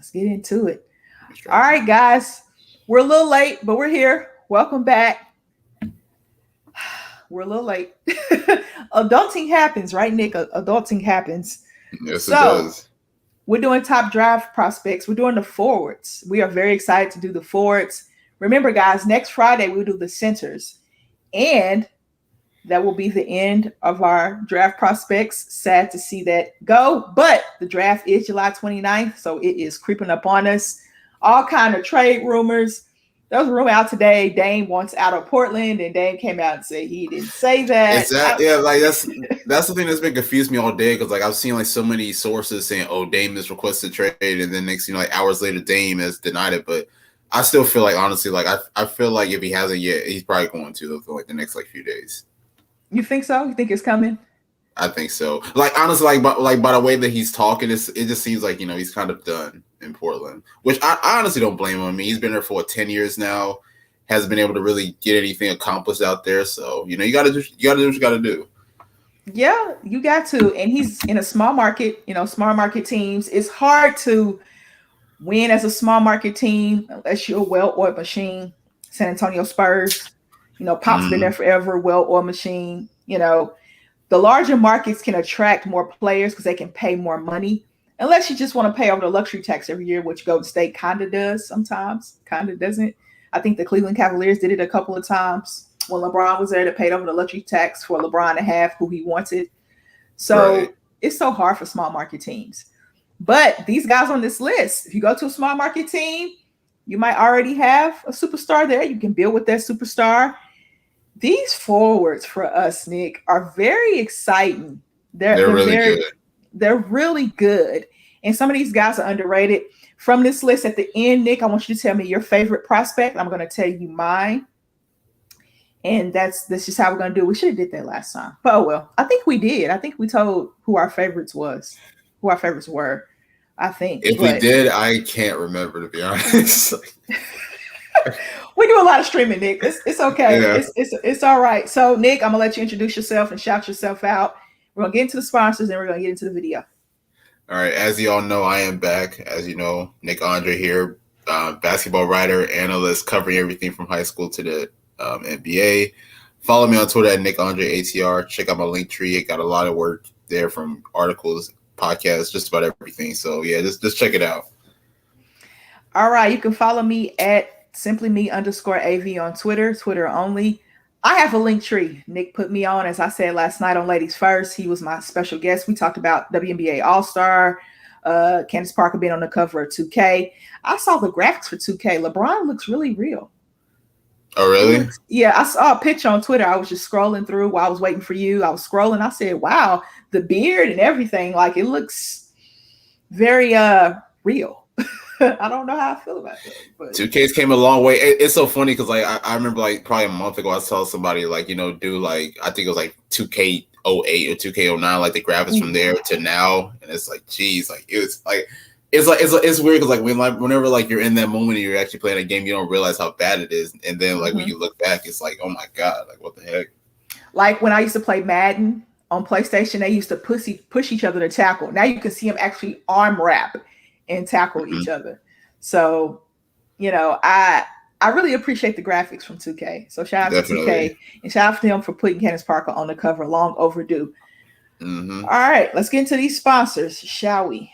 Let's get into it. All right, guys. We're a little late, but we're here. Welcome back. We're a little late. Adulting happens, right, Nick? Adulting happens. Yes, it So does. we're doing top draft prospects. We're doing the forwards. We are very excited to do the forwards. Remember, guys, next Friday we'll do the centers. And that will be the end of our draft prospects. Sad to see that go, but the draft is July 29th, so it is creeping up on us. All kind of trade rumors. There was a rumor out today. Dame wants out of Portland, and Dame came out and said he didn't say that. It's that, yeah, like that's the thing that's been confused me all day because like I've seen like so many sources saying, "Oh, Dame has requested trade," and then next, like hours later, Dame has denied it. But I still feel like honestly, like I feel like if he hasn't yet, he's probably going to for like the next like few days. You think so? You think it's coming? I think so. Like honestly, like by the way that he's talking, it just seems like he's kind of done in Portland, which I honestly don't blame him. I mean, he's been there for 10 years now, hasn't been able to really get anything accomplished out there. So you got to do what you got to do. Yeah, you got to. And he's in a small market. Small market teams. It's hard to win as a small market team unless you're a well-oiled machine. San Antonio Spurs. Pop's been there forever, well-oiled machine. The larger markets can attract more players because they can pay more money. Unless you just want to pay over the luxury tax every year, which Golden State kind of does sometimes, kind of doesn't. I think the Cleveland Cavaliers did it a couple of times. When LeBron was there, they paid over the luxury tax for LeBron to have who he wanted. So right. It's so hard for small market teams. But these guys on this list, if you go to a small market team, you might already have a superstar there. You can build with that superstar. These forwards for us, Nick, are very exciting. They're really good. They're really good. And some of these guys are underrated. From this list at the end, Nick, I want you to tell me your favorite prospect. I'm going to tell you mine. And that's just how we're going to do it. We should have did that last time. But oh, well, I think we did. I think we told who our favorites were. I think. If we did, I can't remember, to be honest. We do a lot of streaming, Nick. It's okay. Yeah. It's all right. So, Nick, I'm going to let you introduce yourself and shout yourself out. We're going to get into the sponsors, and we're going to get into the video. All right. As you all know, I am back. As you know, Nick Andre here, basketball writer, analyst, covering everything from high school to the NBA. Follow me on Twitter at Nick Andre ATR. Check out my link tree. It got a lot of work there from articles, podcasts, just about everything. So, yeah, just check it out. All right. You can follow me at simplyme_AV on Twitter only. I have a link tree. Nick put me on, as I said last night on Ladies First. He was my special guest. We talked about WNBA All-Star, Candace Parker being on the cover of 2K. I saw the graphics for 2K. LeBron looks really real. Oh, really? Yeah, I saw a picture on Twitter. I was just scrolling through while I was waiting for you. I was scrolling. I said, wow, the beard and everything, like it looks very real. I don't know how I feel about that. But 2K's came a long way. It's so funny because like I remember like probably a month ago I saw somebody like do like I think it was like 2K08 or 2K09 like the graphics from there to now, and it's like geez, like it's weird because like whenever like you're in that moment and you're actually playing a game, you don't realize how bad it is, and then like when you look back, it's like oh my god, like what the heck. Like when I used to play Madden on PlayStation, they used to push each other to tackle. Now you can see them actually arm wrap and tackle each other. So, I really appreciate the graphics from 2K. So shout out to 2K and shout out to them for putting Candace Parker on the cover. Long overdue. All right, let's get into these sponsors, shall we?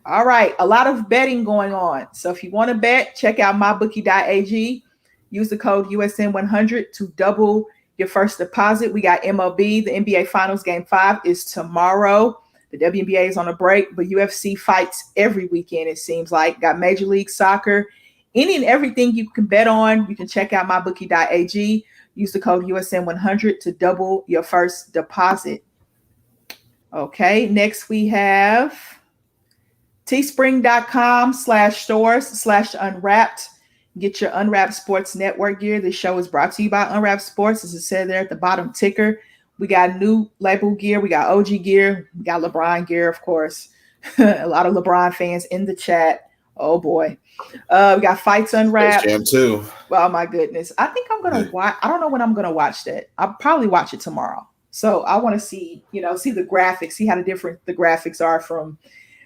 All right, a lot of betting going on. So if you want to bet, check out mybookie.ag. Use the code USN100 to double your first deposit. We got MLB. The NBA Finals Game 5 is tomorrow. The WNBA is on a break, but UFC fights every weekend, it seems like. Got Major League Soccer. Any and everything you can bet on, you can check out mybookie.ag. Use the code USN100 to double your first deposit. Okay, next we have teespring.com/stores/unwrapped. Get your Unwrapped Sports Network gear. This show is brought to you by Unwrapped Sports, as it said there at the bottom ticker. We got new label gear. We got OG gear. We got LeBron gear, of course. A lot of LeBron fans in the chat. Oh, boy. We got Fights Unwrapped. Jam too. Oh, my goodness. I think I'm going to watch. I don't know when I'm going to watch that. I'll probably watch it tomorrow. So I want to see, see the graphics, see how the graphics are from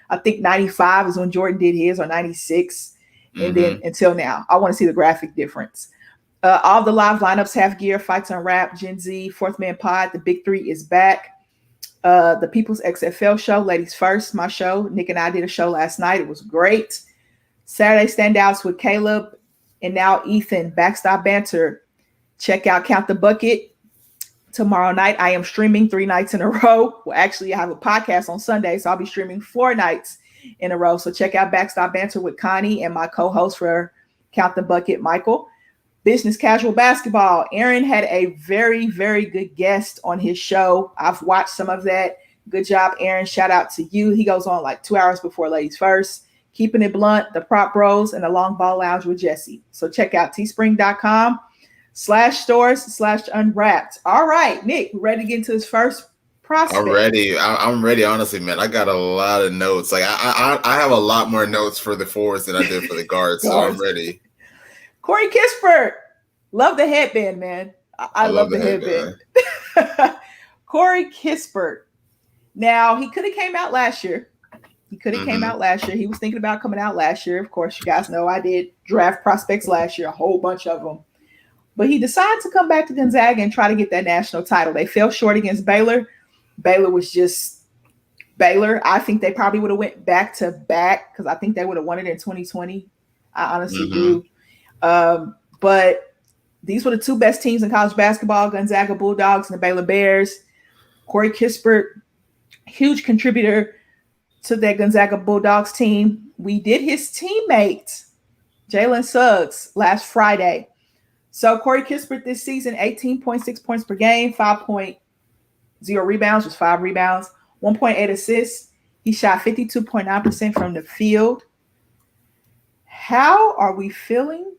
I think 95 is when Jordan did his, or 96. And then Mm-hmm. until now, I want to see the graphic difference. All the live lineups have gear, Fights Unwrapped, Gen Z, Fourth Man Pod. The Big Three is back. The People's XFL show, Ladies First, my show. Nick and I did a show last night. It was great. Saturday standouts with Caleb and now Ethan, Backstop Banter. Check out Count the Bucket tomorrow night. I am streaming 3 nights in a row. Well, actually, I have a podcast on Sunday, so I'll be streaming 4 nights in a row. So check out Backstop Banter with Connie and my co-host for Count the Bucket, Michael. Business Casual Basketball. Aaron had a very, very good guest on his show. I've watched some of that. Good job, Aaron. Shout out to you. He goes on like 2 hours before Ladies First. Keeping It Blunt, The Prop Bros, and the Long Ball Lounge with Jesse. So check out teespring.com/stores/unwrapped. All right, Nick, we're ready to get into his first prospect. I'm ready. I'm ready. Honestly, man, I got a lot of notes. Like I have a lot more notes for the forwards than I did for the guards. So I'm ready. Corey Kispert. Love the headband, man. I love the headband. Corey Kispert. Now, he could have came out last year. He was thinking about coming out last year. Of course, you guys know I did draft prospects last year, a whole bunch of them. But he decided to come back to Gonzaga and try to get that national title. They fell short against Baylor. Baylor was just Baylor. I think they probably would have went back to back because I think they would have won it in 2020. I honestly do. But these were the 2 best teams in college basketball, Gonzaga Bulldogs and the Baylor Bears. Corey Kispert, huge contributor to that Gonzaga Bulldogs team. We did his teammate, Jalen Suggs, last Friday. So Corey Kispert this season, 18.6 points per game, 5.0 rebounds, just 5 rebounds, 1.8 assists. He shot 52.9% from the field. How are we feeling?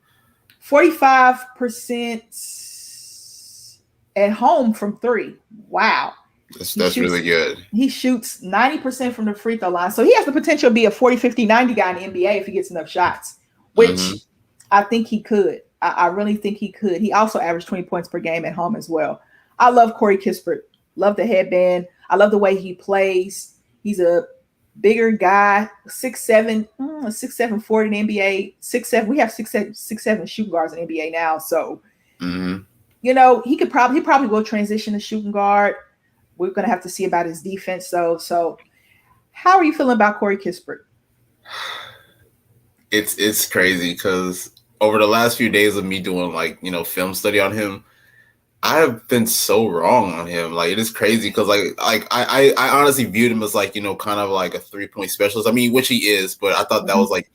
45% at home from 3. Wow. That's really good. He shoots 90% from the free throw line. So he has the potential to be a 40, 50, 90 guy in the NBA if he gets enough shots, which I think he could. I really think he could. He also averaged 20 points per game at home as well. I love Corey Kispert. Love the headband. I love the way he plays. He's a bigger guy, 6'7", 6'7", 40 in the NBA, 6'7". We have 6'7" shooting guards in the NBA now. So, you know, he probably will transition to shooting guard. We're going to have to see about his defense, though. So how are you feeling about Corey Kispert? It's crazy because over the last few days of me doing, like, you know, film study on him, I have been so wrong on him. Like, it is crazy because, I honestly viewed him as, like, you know, kind of like a 3-point specialist. I mean, which he is, but I thought that was like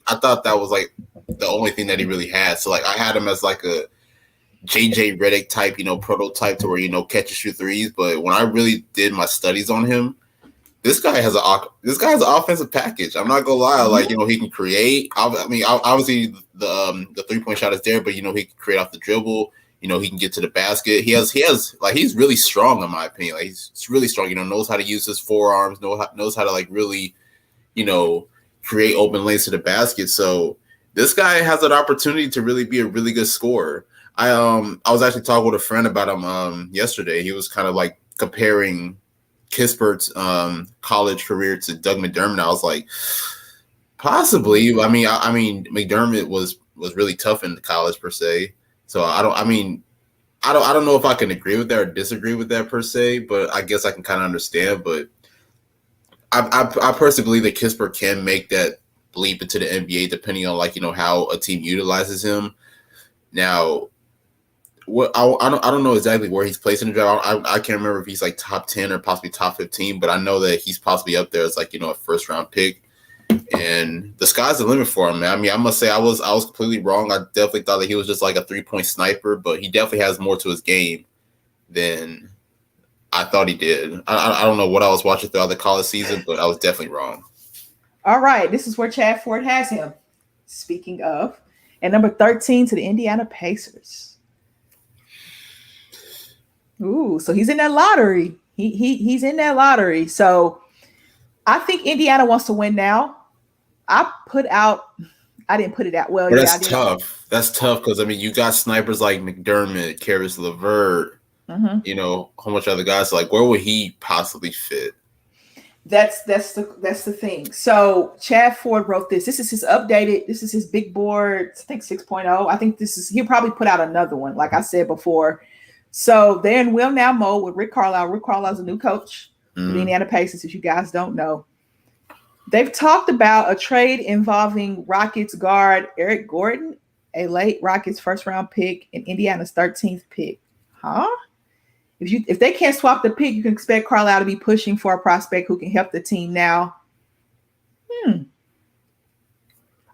the only thing that he really had. So, like, I had him as like a JJ Redick type, you know, prototype to where, you know, catch and shoot threes. But when I really did my studies on him, this guy has an offensive package. I'm not gonna lie, like, you know, he can create. I mean, obviously the 3-point shot is there, but, you know, he can create off the dribble. You know, he can get to the basket. He has like, he's really strong in my opinion. Like, he's really strong. You know, knows how to use his forearms. Knows how to, like, really, you know, create open lanes to the basket. So this guy has an opportunity to really be a really good scorer. I was actually talking with a friend about him yesterday. He was kind of like comparing Kispert's college career to Doug McDermott. I was like, possibly. I mean, McDermott was really tough in college per se. So I don't know if I can agree with that or disagree with that per se, but I guess I can kind of understand. But I personally believe that Kispert can make that leap into the NBA depending on, like, you know, how a team utilizes him. Now, I don't know exactly where he's placed in the draft. I can't remember if he's like top 10 or possibly top 15, but I know that he's possibly up there as, like, you know, a first round pick. And the sky's the limit for him, man. I mean, I must say I was completely wrong. I definitely thought that he was just like a 3-point sniper, but he definitely has more to his game than I thought he did. I don't know what I was watching throughout the college season, but I was definitely wrong. All right, this is where Chad Ford has him. Speaking of, at number 13 to the Indiana Pacers. Ooh, so he's in that lottery. He's in that lottery. So I think Indiana wants to win now. I didn't put it out well. But that's tough. That's tough because, I mean, you got snipers like McDermott, Karis LeVert, you know, a whole bunch of other guys. Like, where would he possibly fit? That's the thing. So Chad Ford wrote this. This is his updated. This is his big board. I think 6.0. I think this is. He'll probably put out another one, like I said before. So they're in win now mode with Rick Carlisle. Rick Carlisle's a new coach for the Indiana Pacers. If you guys don't know, they've talked about a trade involving Rockets guard Eric Gordon, a late Rockets first round pick, and Indiana's 13th pick. Huh? If they can't swap the pick, you can expect Carlisle to be pushing for a prospect who can help the team now.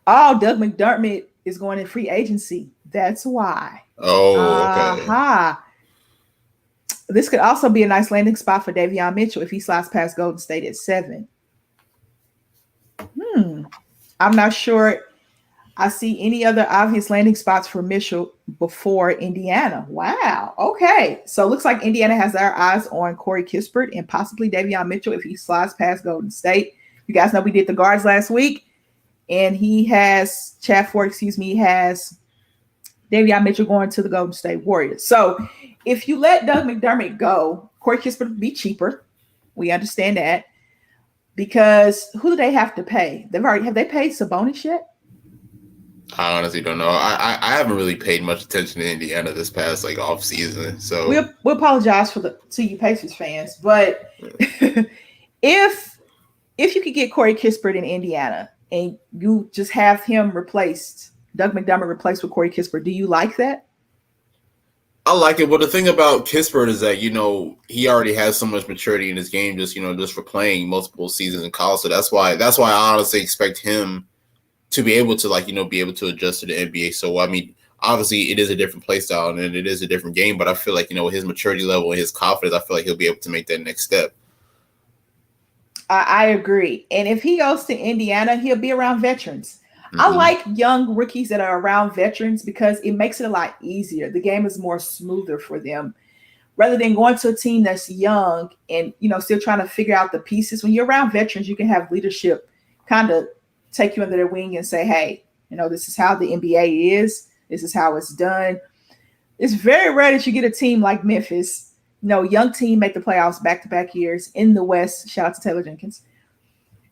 Oh, Doug McDermott is going in free agency. That's why. Oh, okay. This could also be a nice landing spot for Davion Mitchell if he slides past Golden State at 7. I'm not sure I see any other obvious landing spots for Mitchell before Indiana. Wow. Okay. So it looks like Indiana has their eyes on Corey Kispert and possibly Davion Mitchell if he slides past Golden State. You guys know we did the guards last week, and Chad Ford has Davion Mitchell going to the Golden State Warriors. So if you let Doug McDermott go, Corey Kispert would be cheaper. We understand that. Because who do they have to pay? Have they paid Sabonis yet? I honestly don't know. I haven't really paid much attention to Indiana this past off season. So we apologize to you Pacers fans, but if you could get Corey Kispert in Indiana and you just have him replaced, Doug McDermott replaced with Corey Kispert, do you like that? I like it. But the thing about Kispert is that, he already has so much maturity in his game just for playing multiple seasons in college. So that's why I honestly expect him to be able to be able to adjust to the NBA. So, I mean, obviously it is a different play style and it is a different game, but I feel like, with his maturity level and his confidence, I feel like he'll be able to make that next step. I agree. And if he goes to Indiana, he'll be around veterans. Mm-hmm. I like young rookies that are around veterans because it makes it a lot easier. The game is more smoother for them rather than going to a team that's young and, still trying to figure out the pieces. When you're around veterans, you can have leadership kind of take you under their wing and say, hey, this is how the NBA is. This is how it's done. It's very rare that you get a team like Memphis, young team make the playoffs back-to-back years in the West. Shout out to Taylor Jenkins.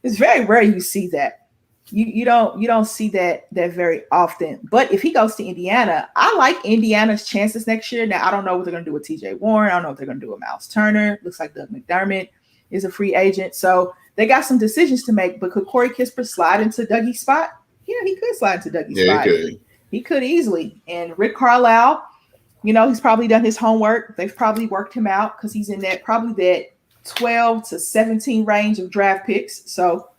It's very rare you see that. You don't see that very often. But if he goes to Indiana, I like Indiana's chances next year. Now, I don't know what they're going to do with TJ Warren. I don't know what they're going to do with Miles Turner. Looks like Doug McDermott is a free agent. So they got some decisions to make, but could Corey Kispert slide into Dougie's spot? Yeah, he could slide into Dougie's spot. He could easily. And Rick Carlisle, he's probably done his homework. They've probably worked him out because he's in that 12 to 17 range of draft picks. So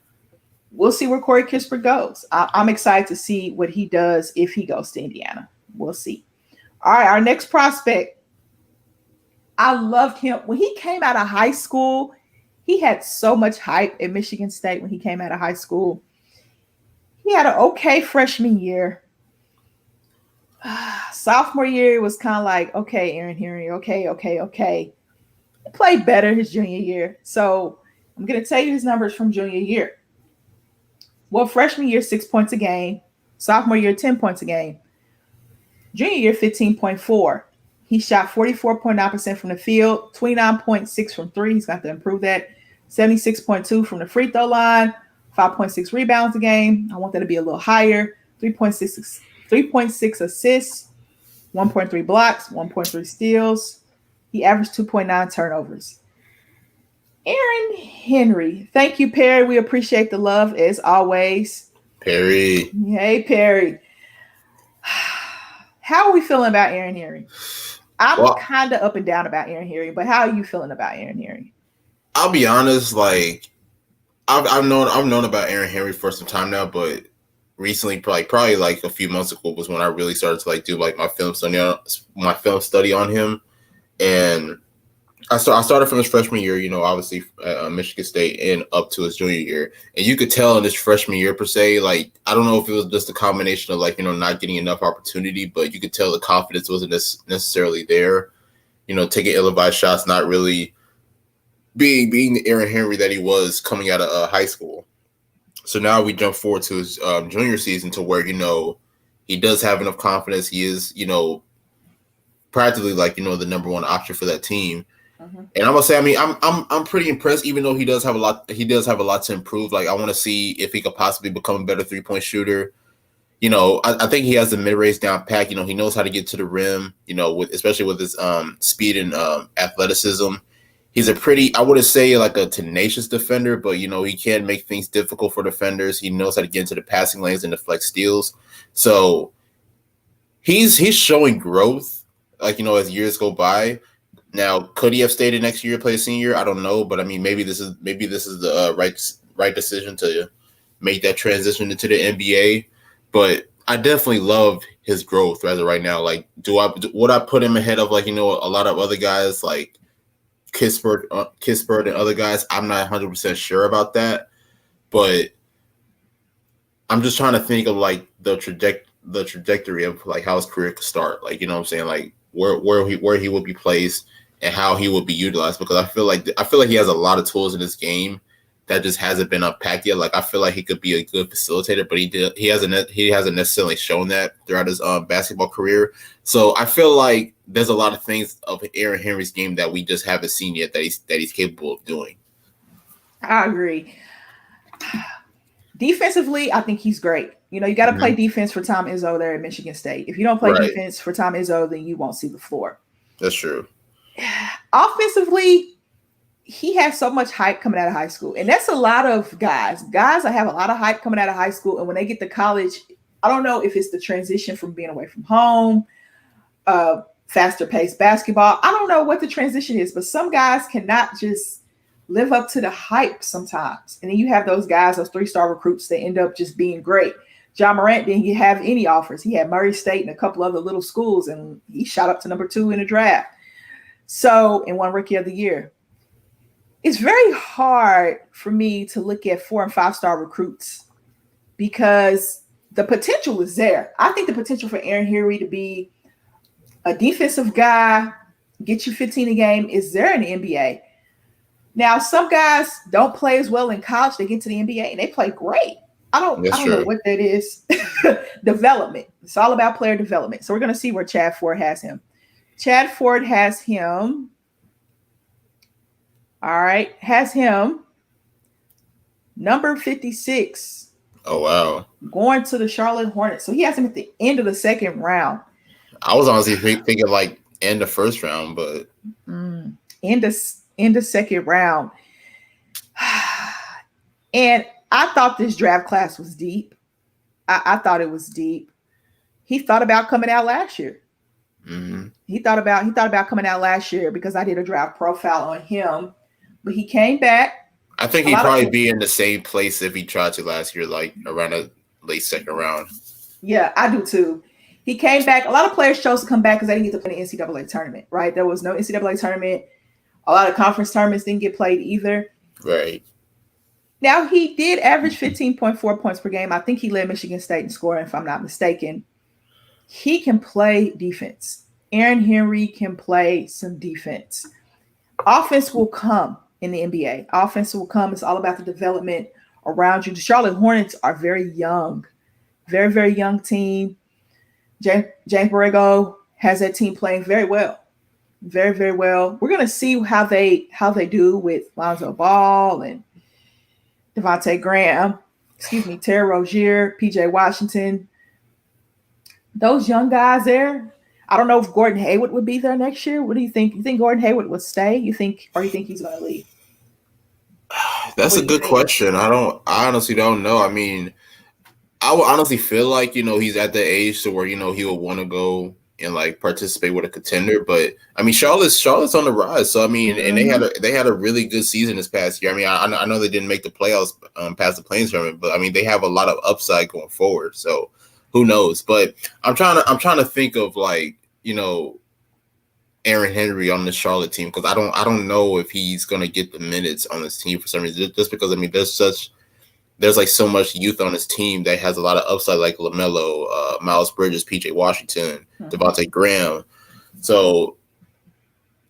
we'll see where Corey Kispert goes. I'm excited to see what he does if he goes to Indiana. We'll see. All right, our next prospect. I loved him. When he came out of high school, he had so much hype at Michigan State when he came out of high school. He had an okay freshman year. Sophomore year, it was kind of like, okay, Aaron Henry, okay. He played better his junior year. So I'm going to tell you his numbers from junior year. Well, freshman year, 6 points a game. Sophomore year, 10 points a game. Junior year, 15.4. He shot 44.9% from the field, 29.6 from three. He's got to improve that. 76.2 from the free throw line, 5.6 rebounds a game. I want that to be a little higher. 3.6 assists, 1.3 blocks, 1.3 steals. He averaged 2.9 turnovers. Aaron Henry. Thank you, Perry. We appreciate the love as always. Perry. Hey, Perry. How are we feeling about Aaron Henry? I'm kind of up and down about Aaron Henry, but how are you feeling about Aaron Henry? I'll be honest, I've known about Aaron Henry for some time now, but recently, probably a few months ago was when I really started to do my film study on him, and I started from his freshman year, obviously at Michigan State and up to his junior year, and you could tell in his freshman year per se, I don't know if it was just a combination of not getting enough opportunity, but you could tell the confidence wasn't necessarily there, taking ill-advised shots, not really being the Aaron Henry that he was coming out of high school. So now we jump forward to his junior season to where, he does have enough confidence. He is, practically the number one option for that team. And I'm gonna say, I mean, I'm pretty impressed, even though he does have a lot. He does have a lot to improve. Like, I want to see if he could possibly become a better 3-point shooter. I think he has the mid range down pat. He knows how to get to the rim. With especially with his speed and athleticism. He's a pretty, I wouldn't say like a tenacious defender, but he can make things difficult for defenders. He knows how to get into the passing lanes and deflect steals. So he's showing growth, like as years go by. Now, could he have stayed the next year, play a senior? I don't know, but I mean, maybe this is the right decision to make that transition into the NBA. But I definitely love his growth as of right now. Like, would I put him ahead of a lot of other guys like Kispert and other guys? I'm not 100% sure about that, but I'm just trying to think of like the trajectory of like how his career could start. Like, what I'm saying, like where he will be placed and how he will be utilized, because I feel like he has a lot of tools in his game that just hasn't been unpacked yet. Like, I feel like he could be a good facilitator, but he hasn't necessarily shown that throughout his basketball career. So I feel like there's a lot of things of Aaron Henry's game that we just haven't seen yet that he's capable of doing. I agree. Defensively, I think he's great. You got to play defense for Tom Izzo there at Michigan State. If you don't play defense for Tom Izzo, then you won't see the floor. That's true. Offensively, he has so much hype coming out of high school. And that's a lot of guys. Guys that have a lot of hype coming out of high school. And when they get to college, I don't know if it's the transition from being away from home, faster paced basketball. I don't know what the transition is, but some guys cannot just live up to the hype sometimes. And then you have those guys, those 3-star recruits that end up just being great. Ja Morant didn't have any offers. He had Murray State and a couple other little schools, and he shot up to number 2 in the draft. So, and won Rookie of the Year. It's very hard for me to look at 4- and 5-star recruits because the potential is there. I think the potential for Aaron Henry to be a defensive guy, get you 15 a game, is there in the NBA. Now, some guys don't play as well in college. They get to the NBA and they play great. I don't know what that is. Development. It's all about player development. So we're going to see where Chad Ford has him. Chad Ford has him. All right. Has him number 56. Oh, wow. Going to the Charlotte Hornets. So he has him at the end of the second round. I was honestly thinking like end of first round, but end of second round. And I thought this draft class was deep. I thought it was deep. He thought about coming out last year. Mm-hmm. He thought about coming out last year because I did a draft profile on him, but he came back. I think he'd probably be in the same place if he tried to last year, like around a late second round. Yeah, I do too. He came back. A lot of players chose to come back because they didn't get to play the NCAA tournament, right? There was no NCAA tournament. A lot of conference tournaments didn't get played either. Right. Now, he did average 15.4 points per game. I think he led Michigan State in scoring, if I'm not mistaken. He can play defense. Aaron Henry can play some defense. Offense will come in the NBA. Offense will come. It's all about the development around you. The Charlotte Hornets are very young. Very, very young team. James Borrego has that team playing very well. Very, very well. We're going to see how they do with Lonzo Ball and Devontae Graham, Terry Rozier, PJ Washington. Those young guys there. I don't know if Gordon Hayward would be there next year. What do you think? You think Gordon Hayward would stay? You think he's going to leave? That's a good question. I honestly don't know. I mean, I would honestly feel like, he's at the age to where, he will want to go and like participate with a contender. But I mean, Charlotte's on the rise. So I mean, and they had a really good season this past year. I mean, I know they didn't make the playoffs past the play-in tournament, but I mean, they have a lot of upside going forward. So who knows? But I'm trying to think of like, Aaron Henry on the Charlotte team, because I don't know if he's gonna get the minutes on this team for some reason. Just because I mean, there's like so much youth on his team that has a lot of upside, like LaMelo, Miles Bridges, PJ Washington, Devontae Graham. So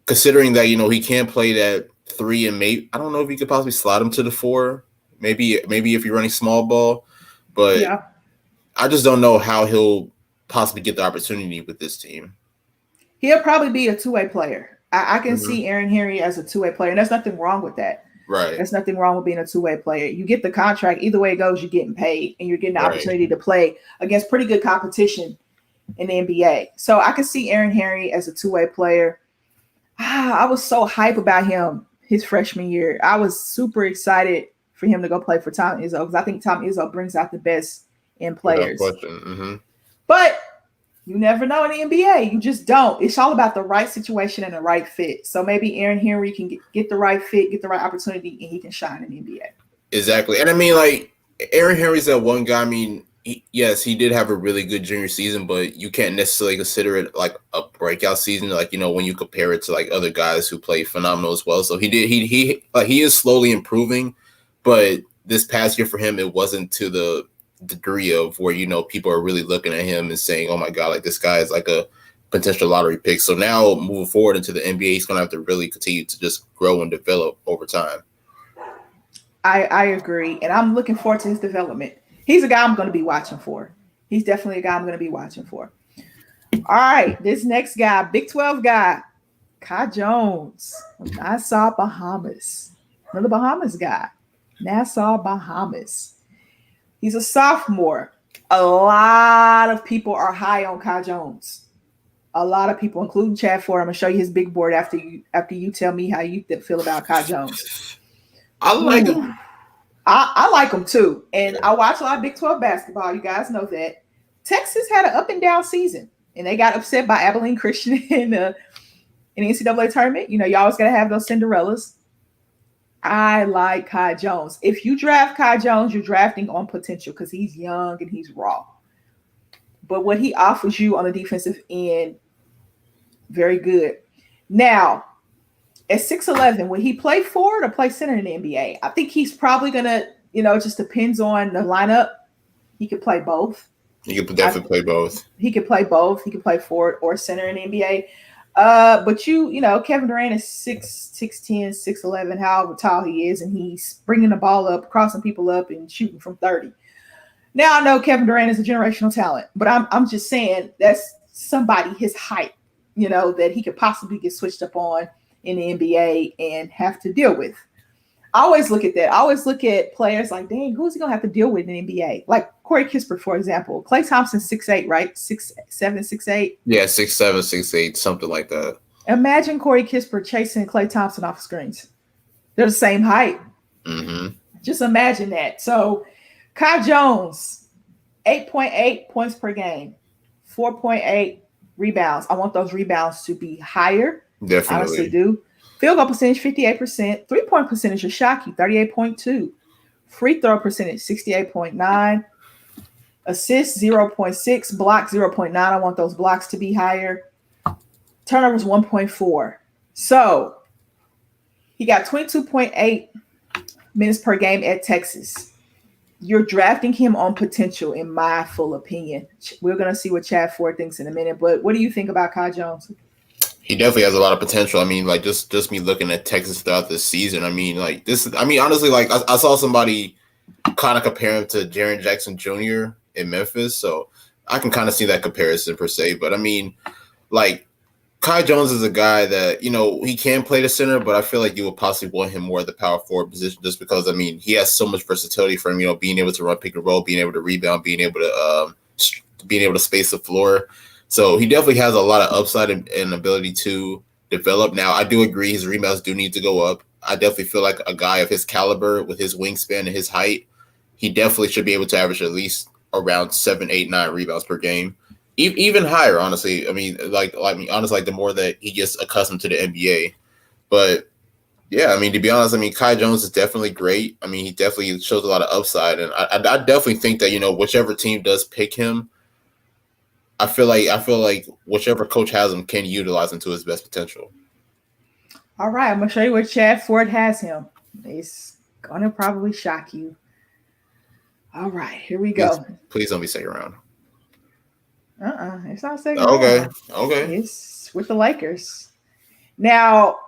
considering that, he can't play that 3 and maybe, I don't know if you could possibly slide him to the 4, maybe if you're running small ball, but yeah. I just don't know how he'll possibly get the opportunity with this team. He'll probably be a 2-way player. I can Mhm. see Aaron Henry as a two-way player, and there's nothing wrong with that. Right. There's nothing wrong with being a two-way player. You get the contract. Either way it goes, you're getting paid, and you're getting the Right. opportunity to play against pretty good competition in the NBA. So I can see Aaron Henry as a two-way player. I was so hype about him his freshman year. I was super excited for him to go play for Tom Izzo because I think Tom Izzo brings out the best in Without players. question. Mm-hmm. But you never know in the NBA. You just don't. It's all about the right situation and the right fit. So maybe Aaron Henry can get the right fit, get the right opportunity, and he can shine in the NBA. Exactly. And I mean, like, Aaron Henry's that one guy. I mean, yes, he did have a really good junior season, but you can't necessarily consider it like a breakout season. Like, you know, when you compare it to like other guys who play phenomenal as well. So he is slowly improving, but this past year for him, it wasn't to the degree of where, you know, people are really looking at him and saying, oh my God, like this guy is like a potential lottery pick. So now moving forward into the NBA, he's going to have to really continue to just grow and develop over time. I agree. And I'm looking forward to his development. He's a guy I'm going to be watching for. He's definitely a guy I'm going to be watching for. All right. This next guy, Big 12 guy, Kai Jones from Nassau, Bahamas. Another Bahamas guy. Nassau, Bahamas. He's a sophomore. A lot of people are high on Kai Jones. A lot of people, including Chad Ford. I'm going to show you his big board after you tell me how you feel about Kai Jones. I like him. I like him too. And I watch a lot of Big 12 basketball. You guys know that. Texas had an up and down season, and they got upset by Abilene Christian in the NCAA tournament. You know, you always got to have those Cinderellas. I like Kai Jones. If you draft Kai Jones, you're drafting on potential because he's young and he's raw. But what he offers you on the defensive end, very good. Now, at 6'11", will he play forward or play center in the NBA? I think he's probably going to, you know, it just depends on the lineup. He could play both. He could definitely play both. He could play both. He could play forward or center in the NBA. But you know, Kevin Durant is 6'10", 6'11", however tall he is, and he's bringing the ball up, crossing people up, and shooting from 30. Now I know Kevin Durant is a generational talent, but I'm just saying that's somebody his height, you know, that he could possibly get switched up on in the NBA and have to deal with. I always look at that. I always look at players like, dang, who's he going to have to deal with in the NBA? Like Corey Kispert, for example. Klay Thompson, 6'8", right? 6'7", 6'8"? Yeah, 6'7", 6'8", something like that. Imagine Corey Kispert chasing Klay Thompson off screens. They're the same height. Mm-hmm. Just imagine that. So Kai Jones, 8.8 points per game, 4.8 rebounds. I want those rebounds to be higher. Definitely. I honestly do. Field goal percentage, 58%. Three-point percentage is shocky, 38.2. Free throw percentage, 68.9. Assists, 0.6. Block, 0.9. I want those blocks to be higher. Turnovers, 1.4. So he got 22.8 minutes per game at Texas. You're drafting him on potential, in my full opinion. We're going to see what Chad Ford thinks in a minute. But what do you think about Kai Jones? He definitely has a lot of potential. I mean, like just me looking at Texas throughout this season. I mean, like this. I mean, honestly, like I saw somebody kind of compare him to Jaren Jackson Jr. in Memphis, so I can kind of see that comparison per se. But I mean, like Kai Jones is a guy that, you know, he can play the center, but I feel like you would possibly want him more at the power forward position just because, I mean, he has so much versatility from, you know, being able to run pick and roll, being able to rebound, being able to space the floor. So he definitely has a lot of upside and ability to develop. Now, I do agree his rebounds do need to go up. I definitely feel like a guy of his caliber with his wingspan and his height, he definitely should be able to average at least around 7, 8, 9 rebounds per game. Even higher, honestly. I mean, honestly, like the more that he gets accustomed to the NBA. But yeah, I mean, to be honest, I mean, Kai Jones is definitely great. I mean, he definitely shows a lot of upside, and I definitely think that, you know, whichever team does pick him, I feel like whichever coach has him can utilize him to his best potential. All right, I'm gonna show you where Chad Ford has him. It's gonna probably shock you. All right, here we go. Please don't be second round. It's not second round. Okay. It's with the Lakers. Now,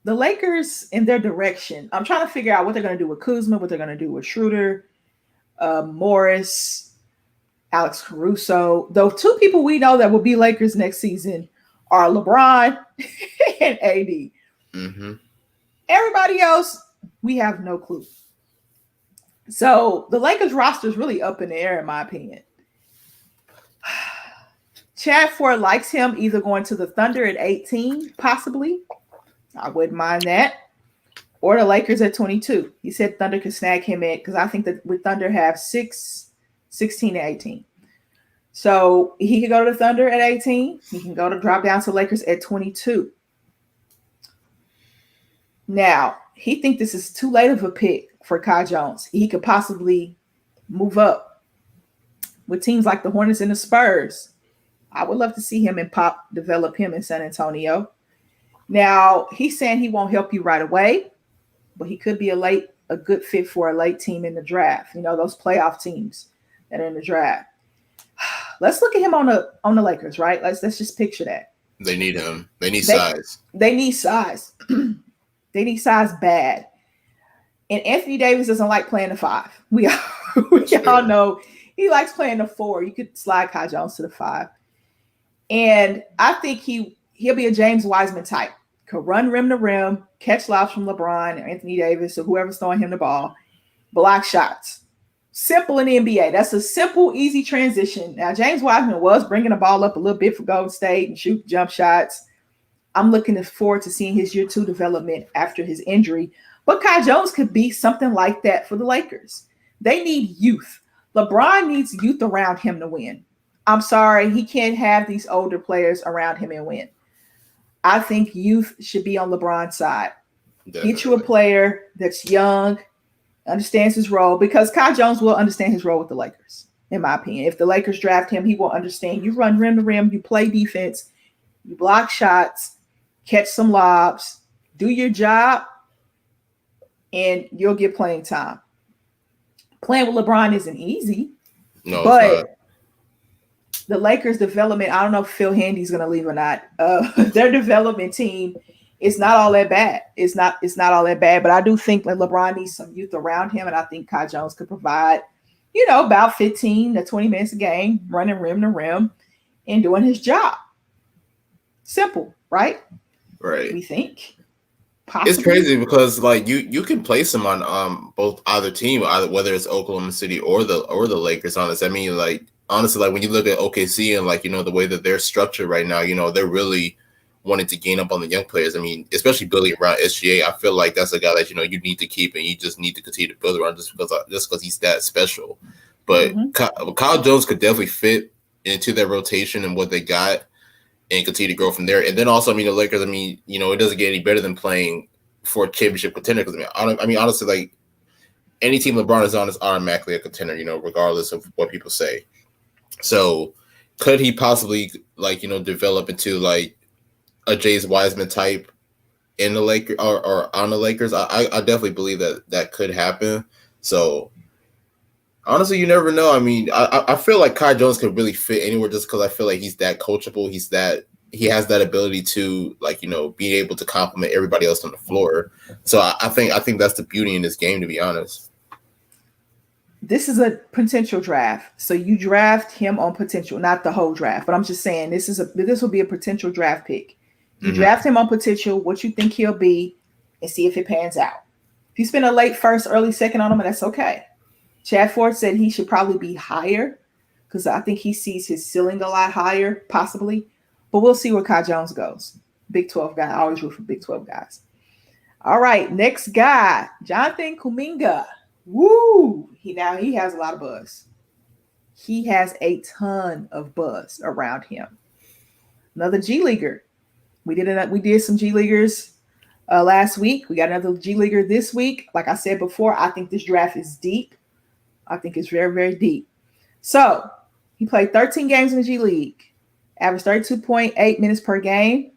the Lakers in their direction, I'm trying to figure out what they're gonna do with Kuzma, what they're gonna do with Schroeder, Morris, Alex Caruso. The two people we know that will be Lakers next season are LeBron and AD. Mm-hmm. Everybody else, we have no clue. So the Lakers roster is really up in the air, in my opinion. Chad Ford likes him either going to the Thunder at 18, possibly. I wouldn't mind that. Or the Lakers at 22. He said Thunder could snag him in because I think that with Thunder have 16 and 18. So he could go to the Thunder at 18. He can go to drop down to Lakers at 22. Now, he thinks this is too late of a pick for Kai Jones. He could possibly move up with teams like the Hornets and the Spurs. I would love to see him and Pop develop him in San Antonio. Now, he's saying he won't help you right away, but he could be a good fit for a late team in the draft. You know, those playoff teams that are in the draft. Let's look at him on the Lakers, right? Let's just picture that. They need him. They need size. They need size. They need size bad. And Anthony Davis doesn't like playing the 5. We all know he likes playing the 4. You could slide Kai Jones to the 5. And I think he'll be a James Wiseman type. Could run rim to rim, catch lobs from LeBron or Anthony Davis or whoever's throwing him the ball, block shots. Simple in the NBA. That's a simple, easy transition. Now, James Wiseman was bringing the ball up a little bit for Golden State and shoot jump shots. I'm looking forward to seeing his year 2 development after his injury. But Kai Jones could be something like that for the Lakers. They need youth. LeBron needs youth around him to win. I'm sorry, he can't have these older players around him and win. I think youth should be on LeBron's side. Definitely. Get you a player that's young, understands his role, because Kai Jones will understand his role with the Lakers, in my opinion. If the Lakers draft him, he will understand. You run rim to rim, you play defense, you block shots, catch some lobs, do your job, and you'll get playing time. Playing with LeBron isn't easy, but the Lakers development, I don't know if Phil Handy's going to leave or not. Their development team is not all that bad. It's not all that bad, but I do think that LeBron needs some youth around him, and I think Kai Jones could provide, about 15 to 20 minutes a game, running rim to rim and doing his job. Simple, right? Right. We think. Possibly. It's crazy because you can place him on both either team, either whether it's Oklahoma City or the Lakers. Honestly, I mean, honestly, when you look at OKC and the way that they're structured right now, they're really wanting to gain up on the young players. I mean, especially building around SGA, I feel like that's a guy that you need to keep and you just need to continue to build around just because he's that special. But Kyle Jones could definitely fit into their rotation and what they got and continue to grow from there. And then also, the Lakers, it doesn't get any better than playing for a championship contender. Because honestly, any team LeBron is on is automatically a contender, regardless of what people say. So could he possibly develop into a James Wiseman type in the Lakers or on the Lakers? I definitely believe that could happen. So honestly, you never know. I feel like Kai Jones could really fit anywhere just because I feel like he's that coachable. He has that ability to be able to complement everybody else on the floor. So I think that's the beauty in this game, to be honest. This is a potential draft. So you draft him on potential, not the whole draft, but I'm just saying this will be a potential draft pick. You draft him on potential, what you think he'll be, and see if it pans out. If you spend a late first, early second on him, that's okay. Chad Ford said he should probably be higher because I think he sees his ceiling a lot higher, possibly. But we'll see where Kai Jones goes. Big 12 guy. I always root for Big 12 guys. All right, next guy, Jonathan Kuminga. Woo! He has a lot of buzz. He has a ton of buzz around him. Another G Leaguer. We did some G Leaguers last week. We got another G Leaguer this week. Like I said before, I think this draft is deep. I think it's very, very deep. So he played 13 games in the G League, averaged 32.8 minutes per game.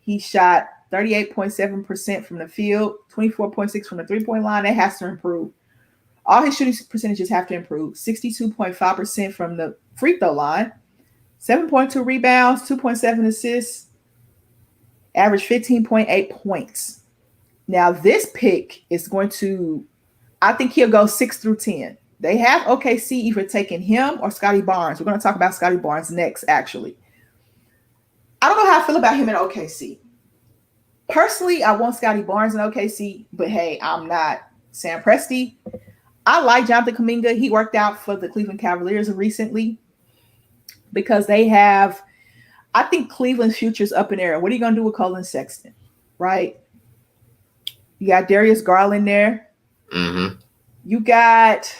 He shot 38.7% from the field, 24.6% from the three-point line. That has to improve. All his shooting percentages have to improve. 62.5% from the free throw line, 7.2 rebounds, 2.7 assists, average 15.8 points. Now, this pick is going to, I think he'll go 6 through 10. They have OKC either taking him or Scotty Barnes. We're going to talk about Scotty Barnes next, actually. I don't know how I feel about him in OKC. Personally, I want Scotty Barnes in OKC, but hey, I'm not Sam Presti. I like Jonathan Kuminga. He worked out for the Cleveland Cavaliers recently because they have, I think Cleveland's future's up in the air. What are you going to do with Colin Sexton, right? You got Darius Garland there. Mm-hmm. You got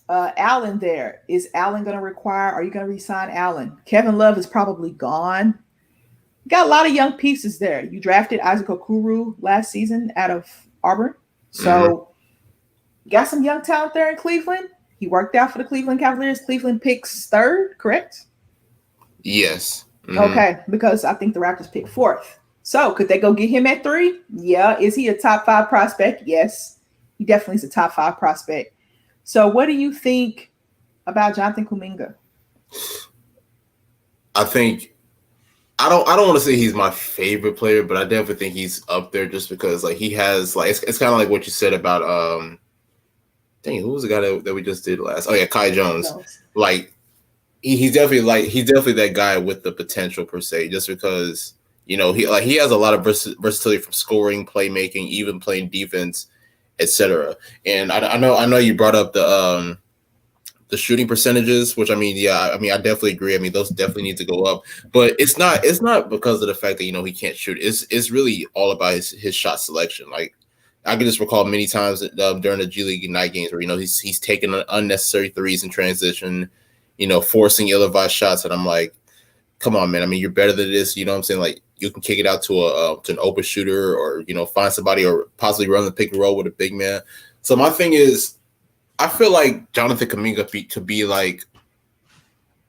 Allen there. Is Allen going to require? Are you going to re-sign Allen? Kevin Love is probably gone. You got a lot of young pieces there. You drafted Isaac Okoro last season out of Auburn. So you got some young talent there in Cleveland. He worked out for the Cleveland Cavaliers. Cleveland picks third, correct? Yes. Mm-hmm. Okay, because I think the Raptors picked fourth. So could they go get him at 3? Yeah. Is he a top 5 prospect? Yes. He definitely is a top 5 prospect. So what do you think about Jonathan Kuminga? I think I don't want to say he's my favorite player, but I definitely think he's up there just because like he has like it's kind of like what you said about who was the guy that we just did last? Oh yeah, Kai Jones. Like he's definitely that guy with the potential per se, just because he has a lot of versatility from scoring, playmaking, even playing defense, etc. And I know you brought up the shooting percentages, which I definitely agree. I mean, those definitely need to go up, but it's not because of the fact that he can't shoot. It's really all about his shot selection. Like I can just recall many times during the G League Ignite games where he's taking unnecessary threes in transition, forcing ill-advised shots, and I'm like, come on, man. I mean, you're better than this. You know what I'm saying? Like you can kick it out to an open shooter, or find somebody, or possibly run the pick and roll with a big man. So my thing is, I feel like Jonathan Kuminga to be like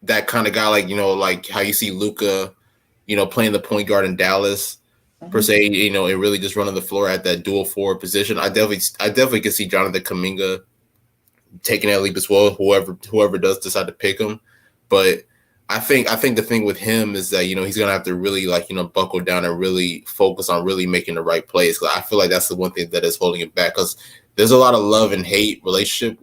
that kind of guy, like how you see Luka, playing the point guard in Dallas per se, and really just running the floor at that dual forward position. I definitely can see Jonathan Kuminga taking that leap as well. Whoever does decide to pick him, but I think the thing with him is that he's gonna have to really buckle down and really focus on really making the right plays. Because I feel like that's the one thing that is holding him back. Because there's a lot of love and hate relationship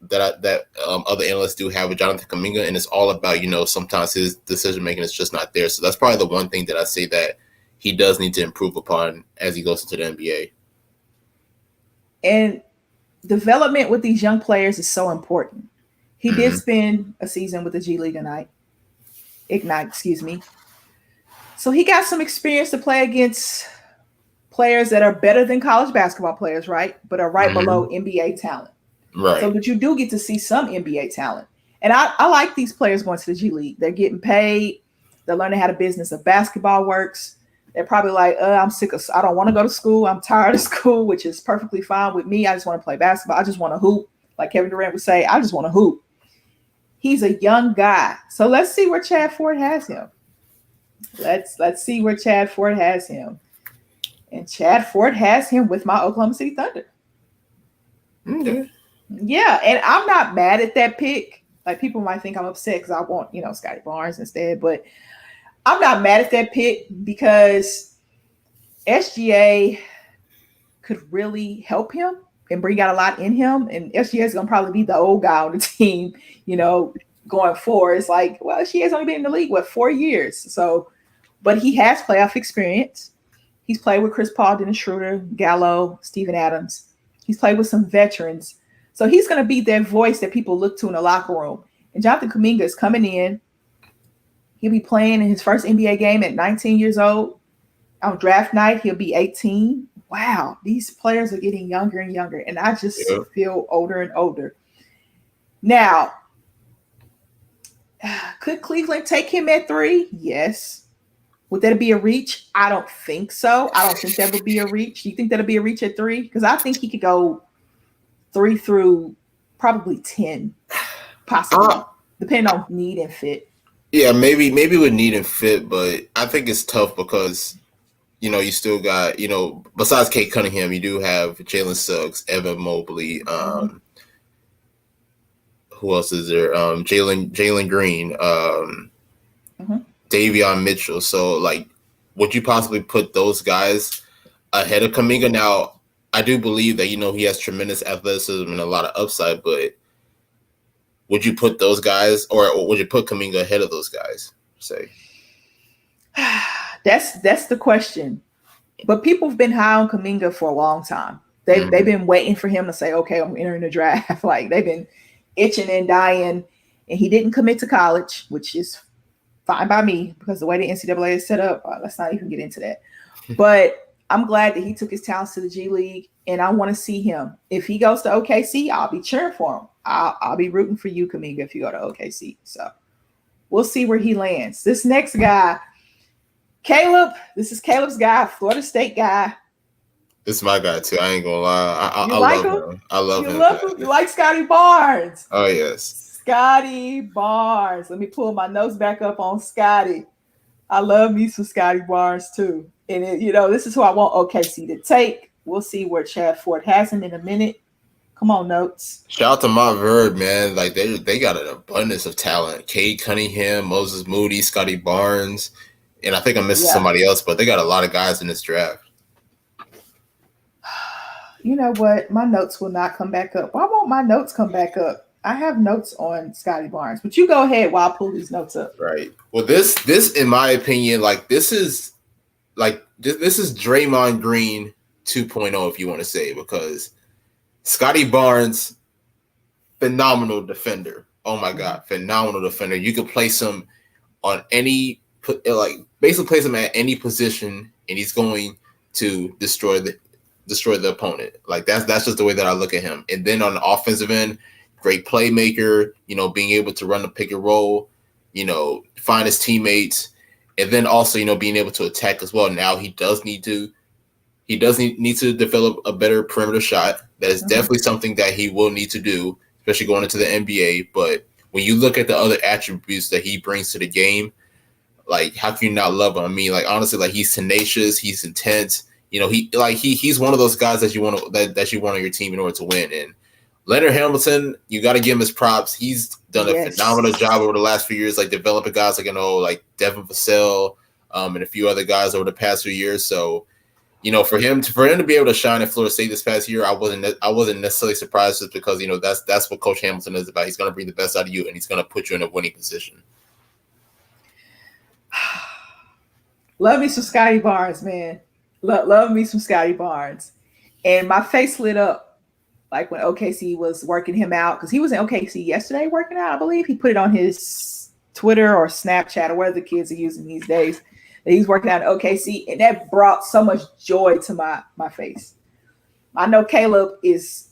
that other analysts do have with Jonathan Kuminga, and it's all about sometimes his decision making is just not there. So that's probably the one thing that I say that he does need to improve upon as he goes into the NBA. And development with these young players is so important. He did spend a season with the G League Ignite, excuse me. So he got some experience to play against players that are better than college basketball players, right? But are right below NBA talent. Right. So, but you do get to see some NBA talent. And I like these players going to the G League. They're getting paid. They're learning how the business of basketball works. They're probably like, I'm sick of, I don't want to go to school. I'm tired of school, which is perfectly fine with me. I just want to play basketball. I just want to hoop. Like Kevin Durant would say, I just want to hoop. He's a young guy. So let's see where Chad Ford has him. Let's see where Chad Ford has him. And Chad Ford has him with my Oklahoma City Thunder. Okay. Yeah, and I'm not mad at that pick. Like people might think I'm upset because I want, Scotty Barnes instead, but I'm not mad at that pick because SGA could really help him and bring out a lot in him. And SGA is going to probably be the old guy on the team, going forward. It's like, well, SGA's only been in the league, 4 years? So, but he has playoff experience. He's played with Chris Paul, Dennis Schroeder, Gallo, Steven Adams. He's played with some veterans. So he's going to be that voice that people look to in the locker room. And Jonathan Kuminga is coming in. He'll be playing in his first NBA game at 19 years old. On draft night, he'll be 18. Wow, these players are getting younger and younger. And I just feel older and older. Now, could Cleveland take him at 3? Yes. Would that be a reach? I don't think so. I don't think that would be a reach. Do you think that'll be a reach at 3? Because I think he could go 3 through probably 10, possibly, depending on need and fit. Yeah, maybe with need and fit, but I think it's tough because, you still got, besides Kate Cunningham, you do have Jalen Suggs, Evan Mobley, who else is there? Jalen Green, Davion Mitchell. So, would you possibly put those guys ahead of Kuminga? Now, I do believe that, he has tremendous athleticism and a lot of upside, but would you put those guys or would you put Kuminga ahead of those guys? say? That's the question. But people have been high on Kuminga for a long time. They've been waiting for him to say, okay, I'm entering the draft. Like they've been itching and dying. And he didn't commit to college, which is fine by me because the way the NCAA is set up, let's not even get into that. But I'm glad that he took his talents to the G League, and I want to see him. If he goes to OKC, I'll be cheering for him. I'll be rooting for you, Kuminga, if you go to OKC. So we'll see where he lands. This next guy, Caleb, this is Caleb's guy, Florida State guy. This is my guy too. I ain't gonna lie. I like love him. I love him. You like Scotty Barnes? Oh yes, Scotty Barnes. Let me pull my notes back up on Scotty. I love me some Scotty Barnes too. And this is who I want OKC to take. We'll see where Chad Ford has him in a minute. Come on, notes. Shout out to Montverde, man. Like they got an abundance of talent. Cade Cunningham, Moses Moody, Scotty Barnes, and I think I'm missing somebody else, but they got a lot of guys in this draft. You know what? My notes will not come back up. Why won't my notes come back up? I have notes on Scotty Barnes, but you go ahead while I pull these notes up. Right. Well, this in my opinion, this is Draymond Green 2.0, if you want to say, because Scotty Barnes, phenomenal defender. Oh my God, phenomenal defender. You could place him on basically place him at any position, and he's going to destroy the opponent. Like that's just the way that I look at him. And then on the offensive end, great playmaker, being able to run the pick and roll, find his teammates, and then also, being able to attack as well. Now he does need to develop a better perimeter shot. That is definitely something that he will need to do, especially going into the NBA. But when you look at the other attributes that he brings to the game, like how can you not love him? I mean, honestly, he's tenacious, he's intense. He's one of those guys that you want on your team in order to win. And Leonard Hamilton, you got to give him his props. He's done a phenomenal job over the last few years, developing guys like Devin Vassell, and a few other guys over the past few years. So, for him to be able to shine at Florida State this past year, I wasn't necessarily surprised, just because that's what Coach Hamilton is about. He's going to bring the best out of you, and he's going to put you in a winning position. Love me some Scotty Barnes, man. Love me some Scotty Barnes. And my face lit up when OKC was working him out, because he was in OKC yesterday working out, I believe. He put it on his Twitter or Snapchat or whatever the kids are using these days, that he's working out at OKC, and that brought so much joy to my face. I know Caleb is,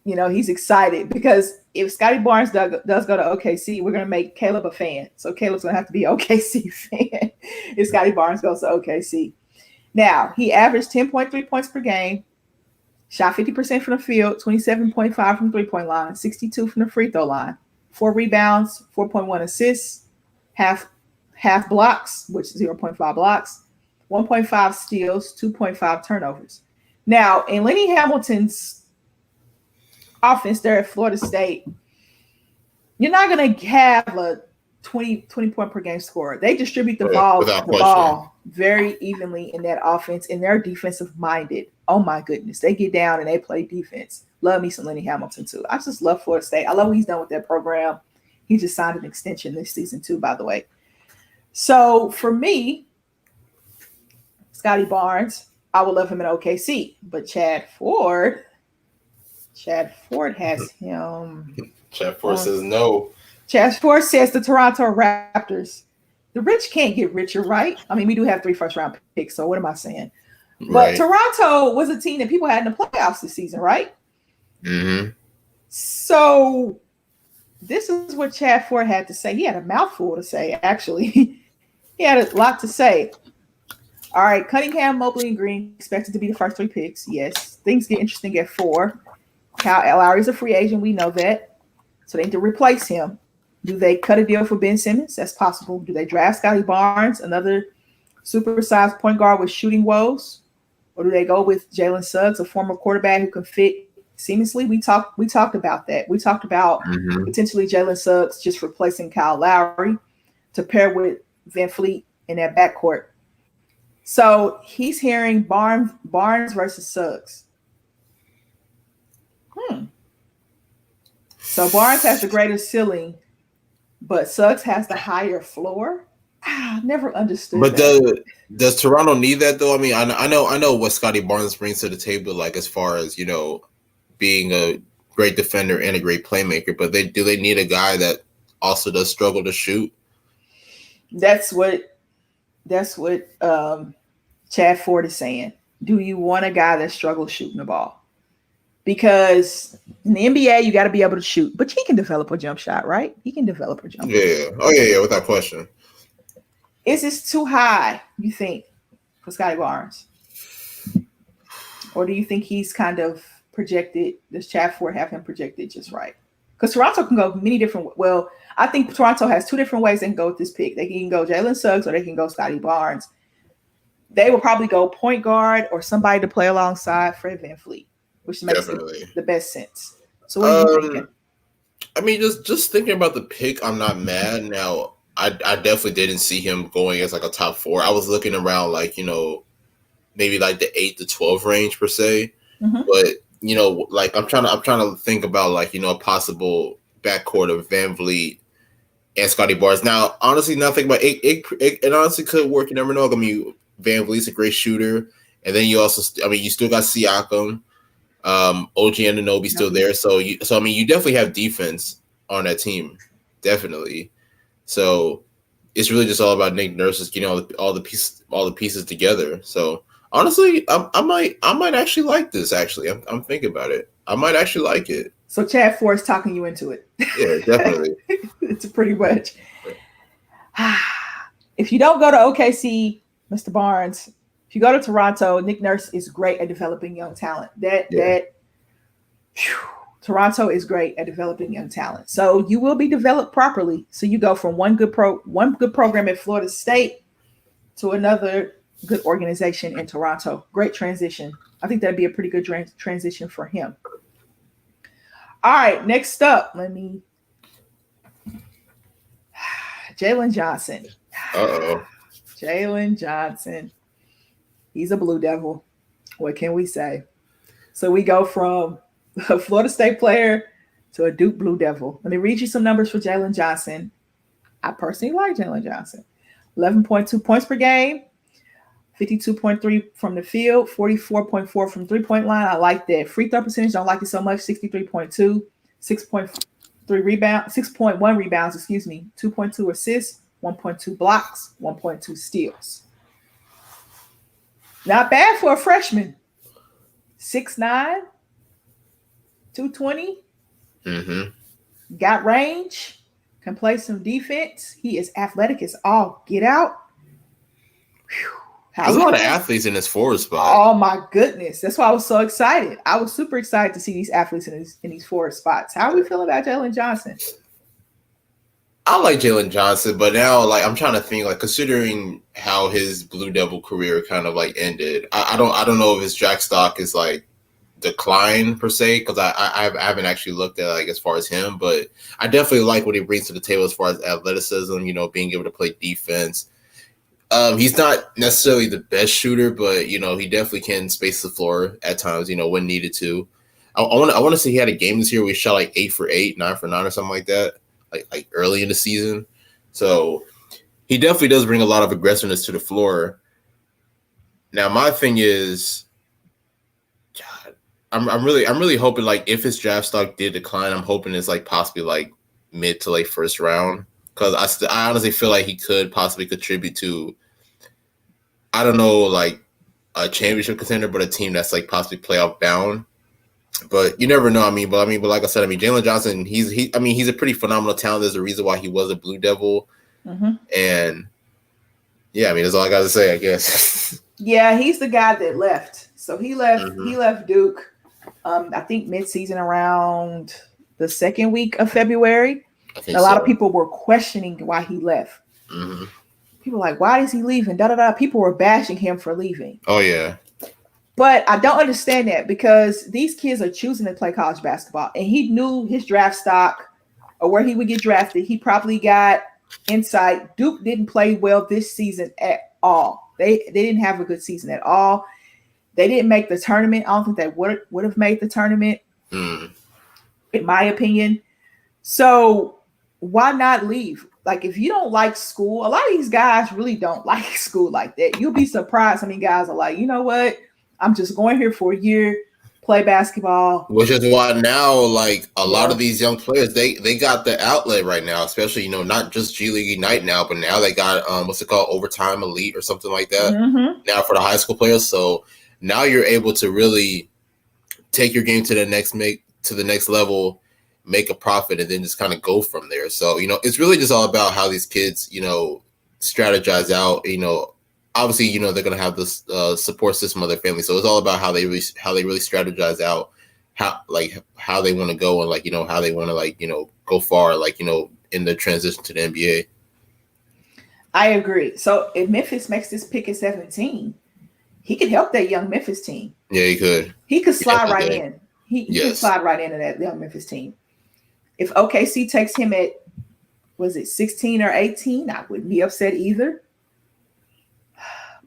he's excited, because if Scotty Barnes does go to OKC, we're going to make Caleb a fan. So Caleb's going to have to be an OKC fan if Scotty Barnes goes to OKC. Now, he averaged 10.3 points per game, shot 50% from the field, 27.5 from three-point line, 62 from the free throw line, 4 rebounds, 4.1 assists, half blocks, which is 0.5 blocks, 1.5 steals, 2.5 turnovers. Now, in Lenny Hamilton's offense there at Florida State, you're not going to have a 20 point per game scorer. They distribute the ball very evenly in that offense, and they're defensive minded. Oh my goodness. They get down and they play defense. Love me some Lenny Hamilton too. I just love Florida State. I love what he's done with that program. He just signed an extension this season too, by the way. So for me, Scotty Barnes, I would love him in OKC, but Chad Ford has him. Chad Ford says no. Chad Ford says the Toronto Raptors. The rich can't get richer, right? I mean, we do have 3 first-round picks, so what am I saying? But Toronto was a team that people had in the playoffs this season, right? Mm-hmm. So this is what Chad Ford had to say. He had a mouthful to say, actually. He had a lot to say. All right, Cunningham, Mobley, and Green expected to be the first 3 picks. Yes, things get interesting at 4. Kyle Lowry's a free agent. We know that. So they need to replace him. Do they cut a deal for Ben Simmons? That's possible. Do they draft Scotty Barnes, another supersized point guard with shooting woes? Or do they go with Jalen Suggs, a former quarterback who can fit seamlessly? We talked about that. We talked about potentially Jalen Suggs just replacing Kyle Lowry to pair with Van Fleet in that backcourt. So he's hearing Barnes versus Suggs. So Barnes has the greater ceiling, but Suggs has the higher floor. Never understood But that. does Toronto need that though? I mean, I know what Scotty Barnes brings to the table, like as far as being a great defender and a great playmaker. But do they need a guy that also does struggle to shoot? That's what Chad Ford is saying. Do you want a guy that struggles shooting the ball? Because in the NBA, you got to be able to shoot, but he can develop a jump shot, right? He can develop a jump shot. Yeah. Oh, yeah, without question. Is this too high, you think, for Scotty Barnes? Or do you think he's kind of projected, does Chad Ford have him projected just right? Because Toronto can go many different, well, I think Toronto has two different ways they can go with this pick. They can go Jalen Suggs or they can go Scotty Barnes. They will probably go point guard or somebody to play alongside Fred VanVleet, which makes the best sense. So what are you thinking? I mean, just thinking about the pick, I'm not mad. Now, I definitely didn't see him going as like a top 4. I was looking around like, maybe like the 8 to 12 range per se. Mm-hmm. But, like I'm trying to think about like, a possible backcourt of VanVleet and Scotty Barnes. Now, honestly, nothing but it honestly could work. You never know. I mean, VanVleet's a great shooter. And then you still got Siakam. OG Anunoby still there. So I mean, you definitely have defense on that team. Definitely. So it's really just all about Nick Nurse getting all the pieces together. So honestly, I might actually like this. Actually, I'm thinking about it. I might actually like it. So Chad Ford's talking you into it. Yeah, definitely. It's pretty much. If you don't go to OKC, Mr. Barnes, if you go to Toronto, Nick Nurse is great at developing young talent. Toronto is great at developing young talent. So you will be developed properly. So you go from one good program at Florida State to another good organization in Toronto. Great transition. I think that'd be a pretty good transition for him. All right, next up, Jalen Johnson. Uh-oh. Jalen Johnson. He's a Blue Devil. What can we say? So we go from a Florida State player to a Duke Blue Devil. Let me read you some numbers for Jalen Johnson. I personally like Jalen Johnson. 11.2 points per game, 52.3 from the field, 44.4 from three-point line. I like that. Free throw percentage, don't like it so much. 63.2, 6.1 rebounds, 2.2 assists, 1.2 blocks, 1.2 steals. Not bad for a freshman. 6'9", 220. Mm-hmm. Got range. Can play some defense. He is athletic as all get out. There's a lot of athletes in this forward spot. Oh my goodness. That's why I was so excited. I was super excited to see these athletes in these forward spots. How are we feeling about Jalen Johnson? I like Jalen Johnson, but now like I'm trying to think, like considering how his Blue Devil career kind of like ended, I don't know if his draft stock is like decline per se, because I haven't actually looked at like as far as him, but I definitely like what he brings to the table as far as athleticism, being able to play defense. He's not necessarily the best shooter, but he definitely can space the floor at times, when needed to. I want to say he had a game this year where he shot like 8 for 8, 9 for 9 or something like that. Like early in the season. So he definitely does bring a lot of aggressiveness to the floor. Now my thing is, God, I'm really hoping like if his draft stock did decline, I'm hoping it's like possibly like mid to late first round, because I honestly feel like he could possibly contribute to, I don't know, like a championship contender, but a team that's like possibly playoff bound. But you never know. But like I said, Jalen Johnson, he's a pretty phenomenal talent. There's a reason why he was a Blue Devil. Mm-hmm. And yeah, that's all I got to say, I guess. Yeah, he's the guy that left. So he left. Mm-hmm. He left Duke. I think mid-season around the second week of February. A lot of people were questioning why he left. Mm-hmm. People were like, why is he leaving? People were bashing him for leaving. Oh yeah. But I don't understand that, because these kids are choosing to play college basketball, and he knew his draft stock or where he would get drafted. He probably got insight. Duke didn't play well this season at all. They didn't have a good season at all. They didn't make the tournament. I don't think they would have made the tournament, in my opinion. So why not leave? like if you don't like school, a lot of these guys really don't like school like that. You'll be surprised how many guys are like, you know what? I'm just going here for a year, play basketball. Which is why now, like a lot Yeah. of these young players, they got the outlet right now, especially, not just G League Ignite now, but now they got what's it called, Overtime Elite or something like that. Mm-hmm. Now for the high school players. So now you're able to really take your game to the next level, make a profit, and then just kind of go from there. So, it's really just all about how these kids, strategize out. Obviously, they're gonna have this support system of their family. So it's all about how they really strategize out how they want to go, and how they want to go far, in the transition to the NBA. I agree. So if Memphis makes this pick at 17, he could help that young Memphis team. Yeah, he could. He could slide right did. in. He could slide right into that young Memphis team. If OKC takes him at, was it 16 or 18, I wouldn't be upset either,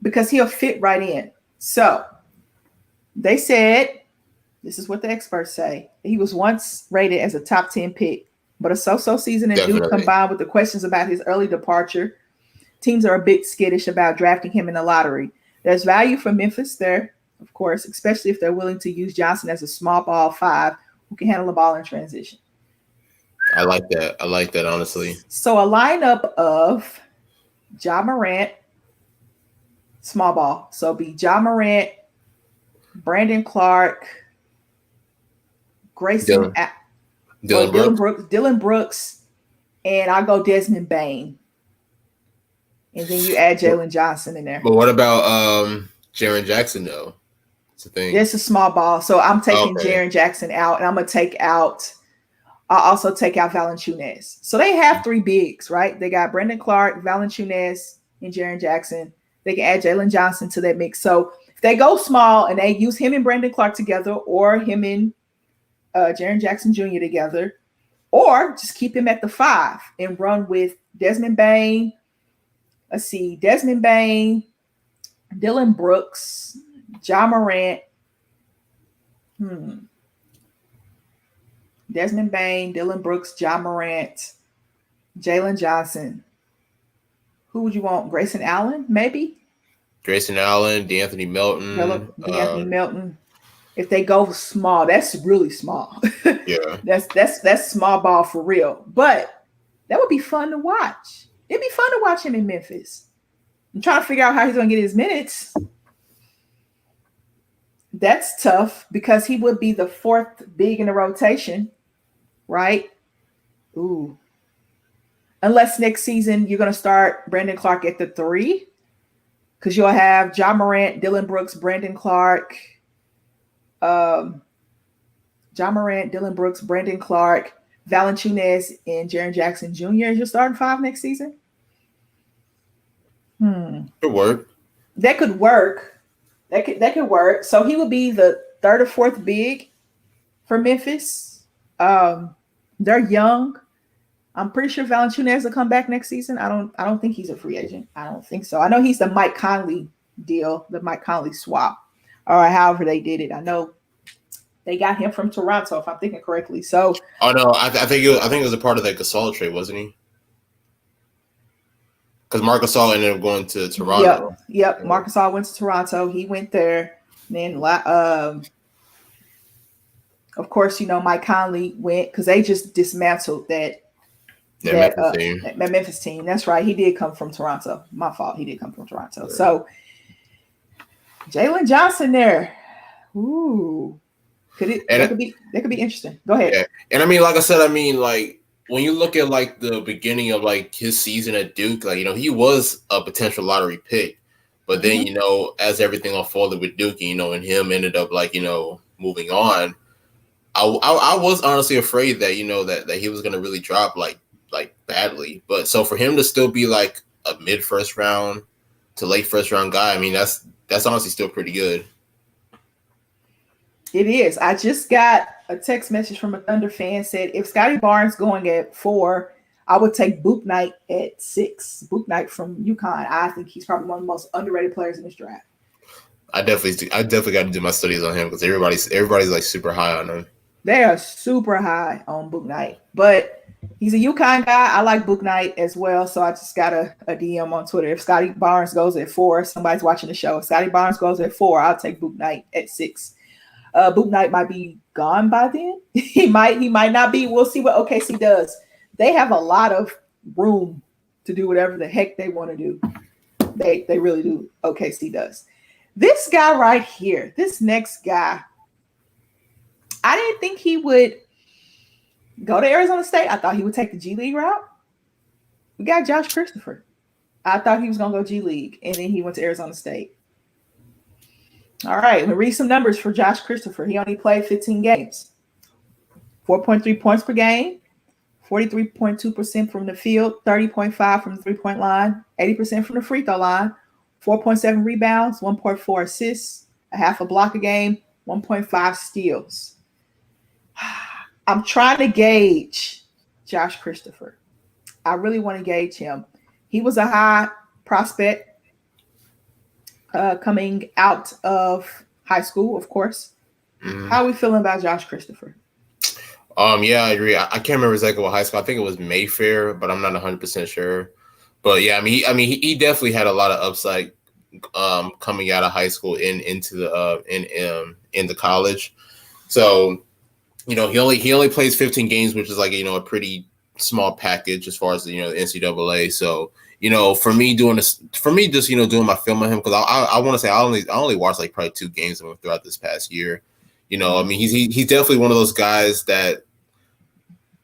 because he'll fit right in. So they said, this is what the experts say, he was once rated as a top 10 pick, but a so-so season in Duke combined with the questions about his early departure, teams are a bit skittish about drafting him in the lottery. There's value for Memphis there, of course, especially if they're willing to use Johnson as a small ball 5 who can handle the ball in transition. I like that, honestly. So a lineup of Ja Morant, small ball. So be Ja Morant, Brandon Clark, Grayson, Dylan Brooks, and I'll go Desmond Bane. And then you add Jalen Johnson in there. But what about Jaren Jackson, though? It's a thing. It's a small ball. So I'm taking Jaren Jackson out, and I'm going to I'll also take out Valanciunas. So they have 3 bigs, right? They got Brandon Clark, Valanciunas, and Jaren Jackson. They can add Jalen Johnson to that mix. So if they go small and they use him and Brandon Clark together, or him and Jaren Jackson Jr. together, or just keep him at the 5 and run with Desmond Bane. Let's see, Desmond Bane, Dylan Brooks, Ja Morant. Desmond Bane, Dylan Brooks, Ja Morant, Jalen Johnson. Who would you want? Grayson Allen, maybe? Grayson Allen, DeAnthony Melton. DeAnthony Melton. If they go small, that's really small. Yeah. That's small ball for real. But that would be fun to watch. It'd be fun to watch him in Memphis. I'm trying to figure out how he's going to get his minutes. That's tough because he would be the 4th big in the rotation, right? Ooh. Unless next season you're going to start Brandon Clark at the 3, because you'll have Ja Morant, Dylan Brooks, Brandon Clark, Ja Morant, Dylan Brooks, Brandon Clark, Valanciunas, and Jaren Jackson Jr. as your starting 5 next season. Could work. That could work. That could work. So he would be the 3rd or 4th big for Memphis. They're young. I'm pretty sure Valanciunas will come back next season. I don't think he's a free agent. I don't think so. I know he's the Mike Conley deal, the Mike Conley swap, or however they did it. I know they got him from Toronto, if I'm thinking correctly. So, oh no, I think it was a part of that Gasol trade, wasn't he? Because Marc Gasol ended up going to Toronto. Yep. Marc Gasol went to Toronto. He went there. And then, of course, Mike Conley went because they just dismantled that Memphis team. That's right. He did come from Toronto. My fault. He did come from Toronto. Yeah. So Jalen Johnson there. Ooh. That could be interesting. Go ahead. Yeah. And I mean, like I said, like when you look at like the beginning of like his season at Duke, like, he was a potential lottery pick. But then, as everything unfolded with Duke, and him ended up like, moving on, I was honestly afraid that, that he was going to really drop like badly. But so for him to still be like a mid first round to late first round guy, I mean, that's honestly still pretty good. It is. I just got a text message from a Thunder fan said, if Scotty Barnes going at 4, I would take Bouknight at 6. Bouknight from UConn. I think he's probably one of the most underrated players in this draft. I definitely got to do my studies on him because everybody's like super high on him. They are super high on Bouknight, but He's a UConn guy. I like Book Knight as well. So I just got a DM on Twitter. If Scotty Barnes goes at 4, somebody's watching the show. If Scotty Barnes goes at 4, I'll take Book Knight at 6. Book Knight might be gone by then. He might not be. We'll see what OKC does. They have a lot of room to do whatever the heck they want to do. They really do. OKC does. This guy right here, this next guy, I didn't think he would go to Arizona State. I thought he would take the G League route. We got Josh Christopher. I thought he was going to go G League, and then he went to Arizona State. All right, we'll read some numbers for Josh Christopher. He only played 15 games. 4.3 points per game, 43.2% from the field, 30.5 from the three-point line, 80% from the free throw line, 4.7 rebounds, 1.4 assists, a half a block a game, 1.5 steals. I'm trying to gauge Josh Christopher. I really want to gauge him. He was a high prospect coming out of high school, of course. How are we feeling about Josh Christopher? Yeah, I agree. I can't remember exactly what high school. I think it was Mayfair, but I'm not 100% sure. But yeah, he definitely had a lot of upside coming out of high school into the college. So, he only plays 15 games, which is like, a pretty small package as far as, the NCAA. So, for me just, doing my film on him, because I want to say I only watched like probably 2 games of him throughout this past year. He's definitely one of those guys that,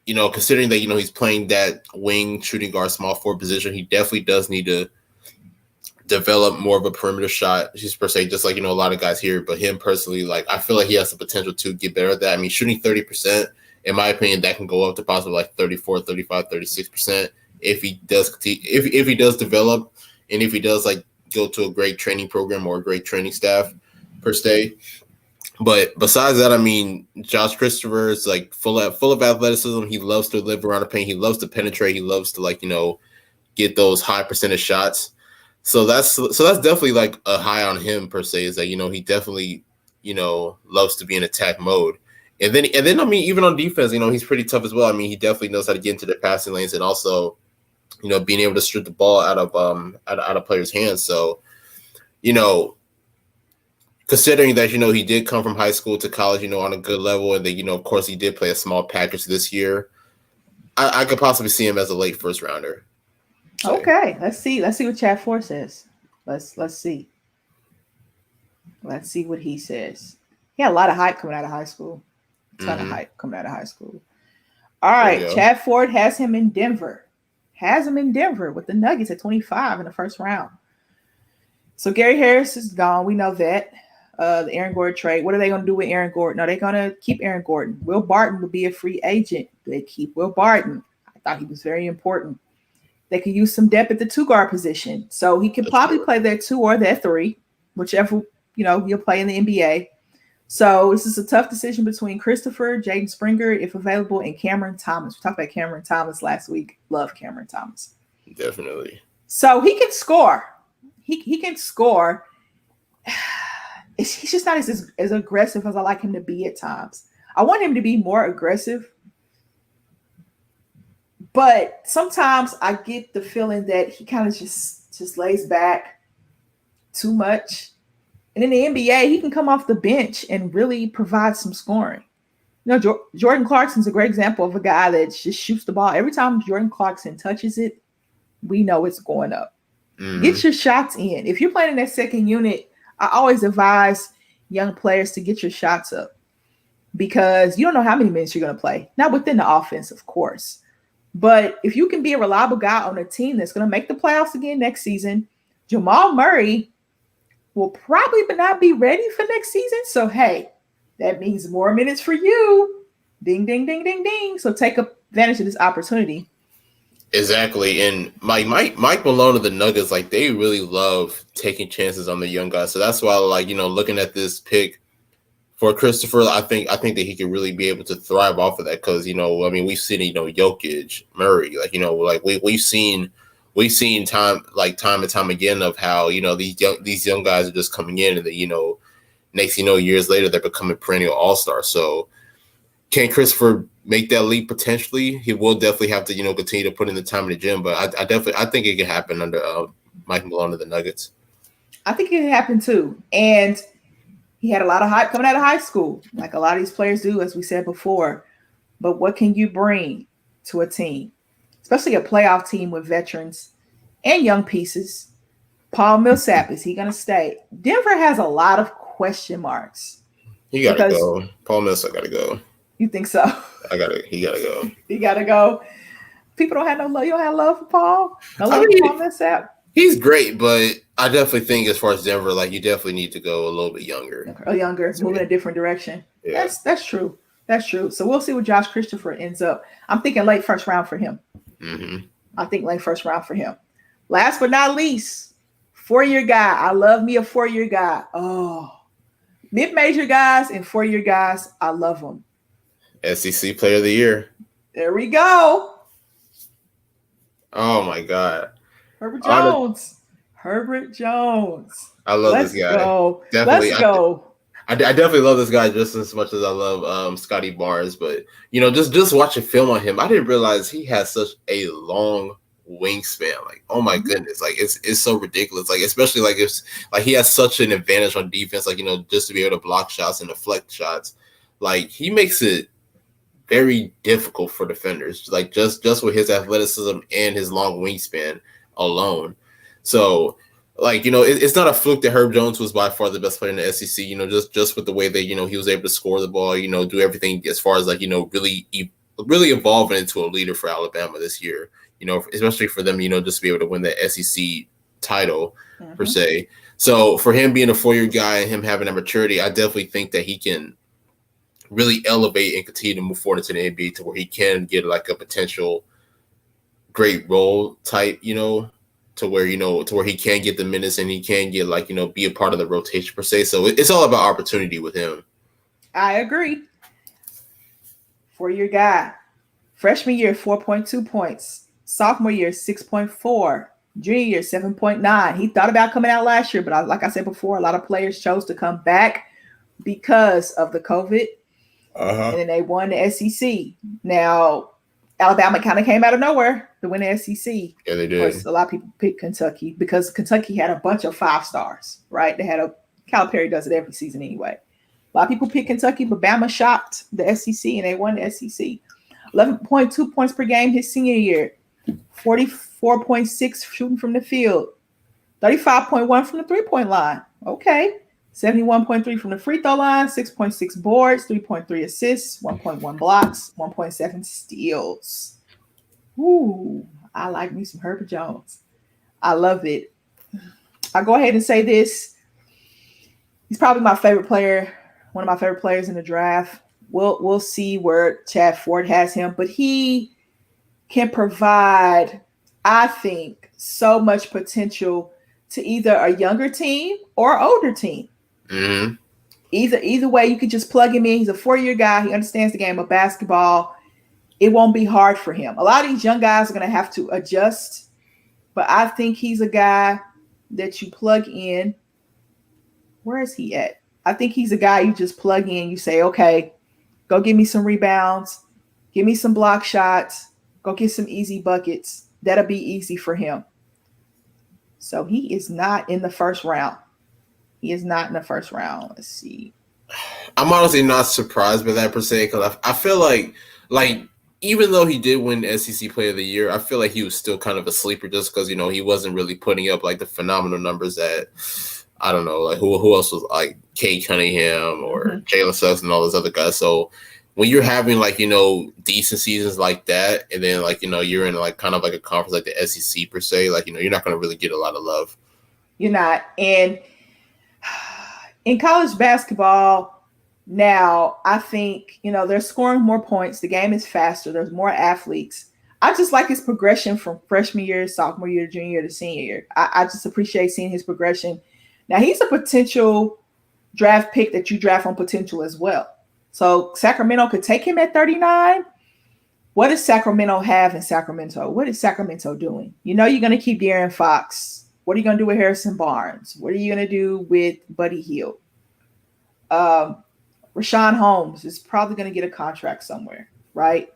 considering that, he's playing that wing shooting guard small forward position, he definitely does need to develop more of a perimeter shot, just per se, just like, a lot of guys here. But him personally, like, I feel like he has the potential to get better at that. Shooting 30%, in my opinion, that can go up to possibly like 34, 35, 36% if he does if he does develop, and if he does like go to a great training program or a great training staff per se. But besides that, Josh Christopher is like full of athleticism. He loves to live around the paint. He loves to penetrate. He loves to get those high percentage shots. So that's definitely like a high on him per se, is that, he definitely, loves to be in attack mode. And then even on defense, he's pretty tough as well. He definitely knows how to get into the passing lanes, and also, being able to strip the ball out of players' hands. So, considering that, he did come from high school to college, on a good level, and then, of course, he did play a small package this year, I could possibly see him as a late first rounder. So. Okay, let's see what Chad 4 says. Let's see. Let's see what he says. He had a lot of hype coming out of high school. A ton of hype coming out of high school. All right, Chad Ford has him in Denver. With the Nuggets at 25 in the first round. So Gary Harris is gone. We know that. The Aaron Gordon trade. What are they going to do with Aaron Gordon? Are they going to keep Aaron Gordon? Will Barton will be a free agent. They keep Will Barton. I thought he was very important. They could use some depth at the 2 guard position. So he could probably play that 2 or that 3, whichever, he'll play in the NBA. So this is a tough decision between Christopher, Jaden Springer, if available, and Cameron Thomas. We talked about Cameron Thomas last week. Love Cameron Thomas. Definitely. So he can score. He can score. He's just not as aggressive as I like him to be at times. I want him to be more aggressive. But sometimes I get the feeling that he kind of just lays back too much. And in the NBA, he can come off the bench and really provide some scoring. Jordan Clarkson's a great example of a guy that just shoots the ball. Every time Jordan Clarkson touches it, we know it's going up. Get your shots in. If you're playing in that second unit, I always advise young players to get your shots up, because you don't know how many minutes you're going to play. Not within the offense, of course. But if you can be a reliable guy on a team that's going to make the playoffs again next season, Jamal Murray will probably not be ready for next season. So, hey, that means more minutes for you. Ding, ding, ding, ding, ding. So take advantage of this opportunity. Exactly. And Mike Malone of the Nuggets, like, they really love taking chances on the young guys. So that's why, like, looking at this pick for Christopher, I think that he could really be able to thrive off of that, because we've seen Jokic, Murray, we've seen time and time again of how these young guys are just coming in, and that next years later they're becoming perennial all-stars. So can Christopher make that leap potentially, he will definitely have to, continue to put in the time in the gym. But I think it can happen under Mike Malone of the Nuggets. I think it can happen too. And he had a lot of hype coming out of high school, like a lot of these players do, as we said before. But what can you bring to a team, especially a playoff team with veterans and young pieces? Paul Millsap, is he going to stay? Denver has a lot of question marks. He got to go. Paul Millsap got to go. You think so? He got to go. He got to go. People don't have no love. You don't have love for Paul? No love for Paul Millsap? He's great, but I definitely think as far as Denver, like you definitely need to go a little bit younger. Moving a different direction. Yeah. That's true. That's true. So we'll see what Josh Christopher ends up. I'm thinking late first round for him. Mm-hmm. I think late first round for him. Last but not least, 4-year guy. I love me a 4-year guy. Oh, mid-major guys and 4-year guys. I love them. SEC Player of the Year. There we go. Oh my God. Herbert Jones. Herbert Jones. I love this guy. Go. Definitely. Let's go. I definitely love this guy just as much as I love Scotty Barnes. But, just watching film on him, I didn't realize he has such a long wingspan. Like, oh my goodness. Like, it's so ridiculous. Like, especially like it's like he has such an advantage on defense, like, just to be able to block shots and deflect shots. Like, he makes it very difficult for defenders, like just with his athleticism and his long wingspan alone. So, like, it's not a fluke that Herb Jones was by far the best player in the SEC, just with the way that, he was able to score the ball, do everything as far as like, really evolving into a leader for Alabama this year, especially for them, just to be able to win the SEC title per se. So for him being a 4-year guy and him having that maturity, I definitely think that he can really elevate and continue to move forward into the NBA to where he can get like a potential great role type, to where he can get the minutes and he can get like, be a part of the rotation per se. So it's all about opportunity with him. I agree. 4-year guy. Freshman year, 4.2 points. Sophomore year, 6.4. Junior year, 7.9. He thought about coming out last year, but like I said before, a lot of players chose to come back because of the COVID. And then they won the SEC. Now, Alabama kind of came out of nowhere to win the SEC. Yeah, they did. Of course, a lot of people picked Kentucky because Kentucky had a bunch of 5 stars, right? They had Calipari does it every season anyway. A lot of people picked Kentucky, but Bama shocked the SEC and they won the SEC. 11.2 points per game his senior year. 44.6 shooting from the field. 35.1 from the 3-point line. Okay. 71.3 from the free throw line, 6.6 boards, 3.3 assists, 1.1 blocks, 1.7 steals. Ooh, I like me some Herbert Jones. I love it. I'll go ahead and say this. He's probably my favorite player, one of my favorite players in the draft. We'll see where Chad Ford has him, but he can provide, I think, so much potential to either a younger team or older team. Mm-hmm. Either way, you could just plug him in. He's a 4-year guy. He understands the game of basketball. It won't be hard for him. A lot of these young guys are going to have to adjust, but I think he's a guy that you plug in. Where is he at? I think he's a guy you just plug in. You say, okay, go give me some rebounds. Give me some block shots. Go get some easy buckets. That'll be easy for him. So he is not in the first round. He is not in the first round. Let's see. I'm honestly not surprised by that per se, because I feel like even though he did win SEC Player of the Year, I feel like he was still kind of a sleeper just because, he wasn't really putting up like the phenomenal numbers that, I don't know, like who else was like Cade Cunningham or Jalen Suggs and all those other guys. So when you're having like, decent seasons like that, and then like, you're in like kind of like a conference like the SEC per se, like, you're not going to really get a lot of love. You're not. And in college basketball now, I think, they're scoring more points. The game is faster. There's more athletes. I just like his progression from freshman year, sophomore year, junior year to senior year. I just appreciate seeing his progression. Now, he's a potential draft pick that you draft on potential as well. So Sacramento could take him at 39. What does Sacramento have in Sacramento? What is Sacramento doing? You're going to keep De'Aaron Fox. What are you going to do with Harrison Barnes? What are you going to do with Buddy Hield? Rashawn Holmes is probably going to get a contract somewhere. right?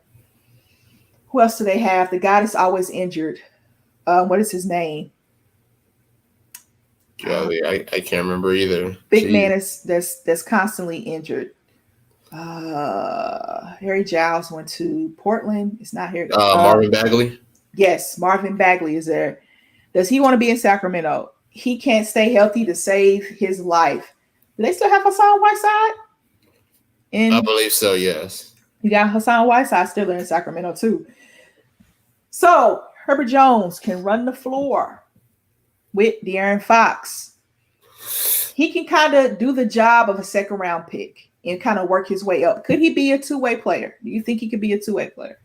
Who else do they have? The guy that's always injured. What is his name? Golly, I can't remember either. Big Jeez. man is that's constantly injured. Harry Giles went to Portland. It's not here. Marvin Bagley. Yes, Marvin Bagley is there. Does he want to be in Sacramento? He can't stay healthy to save his life. Do they still have Hassan Whiteside? I believe so, yes. You got Hassan Whiteside still in Sacramento too. So Herbert Jones can run the floor with De'Aaron Fox. He can kind of do the job of a second round pick and kind of work his way up. Could he be a two-way player? Do you think he could be a two-way player?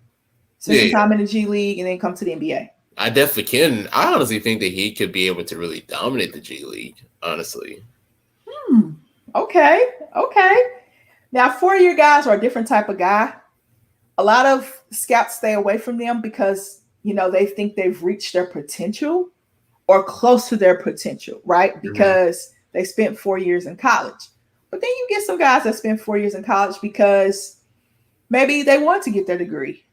Spend some time in the G League and then come to the NBA. I definitely can. I honestly think that he could be able to really dominate the G League, honestly. Okay. Now, 4-year guys are a different type of guy. A lot of scouts stay away from them because, they think they've reached their potential or close to their potential, right? Because they spent 4 years in college. But then you get some guys that spend 4 years in college because maybe they want to get their degree.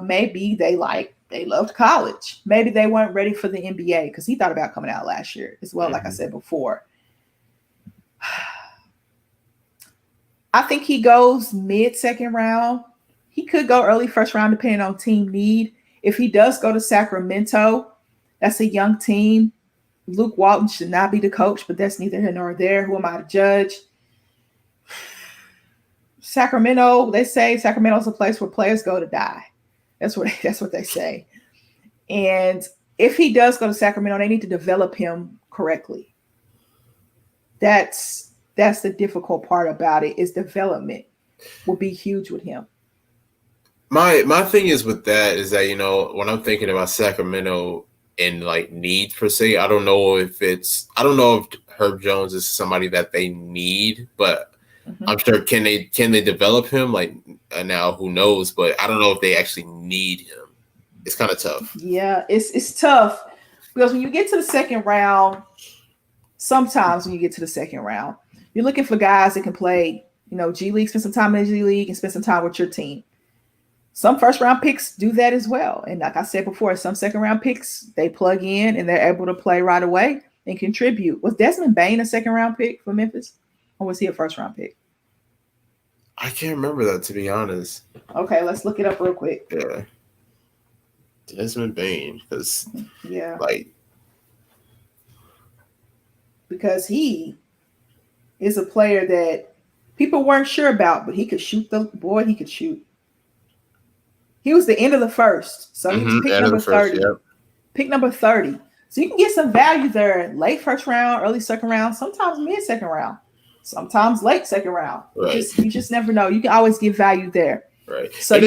Maybe they loved college. Maybe they weren't ready for the NBA because he thought about coming out last year as well, like I said before. I think he goes mid-second round. He could go early first round depending on team need. If he does go to Sacramento, that's a young team. Luke Walton should not be the coach, but that's neither here nor there. Who am I to judge? Sacramento, they say Sacramento's a place where players go to die. That's what they say. And if he does go to Sacramento, they need to develop him correctly. That's the difficult part about it, is development will be huge with him. My thing is with that is that, when I'm thinking about Sacramento and like needs per se, I don't know if Herb Jones is somebody that they need, but I'm sure can they develop him? Like now, who knows? But I don't know if they actually need him. It's kind of tough. Yeah, it's tough because when you get to the second round, sometimes when you get to the second round, you're looking for guys that can play, G League, spend some time in the G League, and spend some time with your team. Some first round picks do that as well. And like I said before, some second round picks, they plug in and they're able to play right away and contribute. Was Desmond Bane a second round pick for Memphis? Or was he a first round pick? I can't remember that, to be honest. Okay, let's look it up real quick. Yeah. Desmond Bane, because because he is a player that people weren't sure about, but he could shoot. He could shoot. He was the end of the first, so he was pick number 30. Pick number 30. So you can get some value there, late first round, early second round, sometimes mid second round, sometimes late second round. Right. You just never know. You can always get value there. Right. So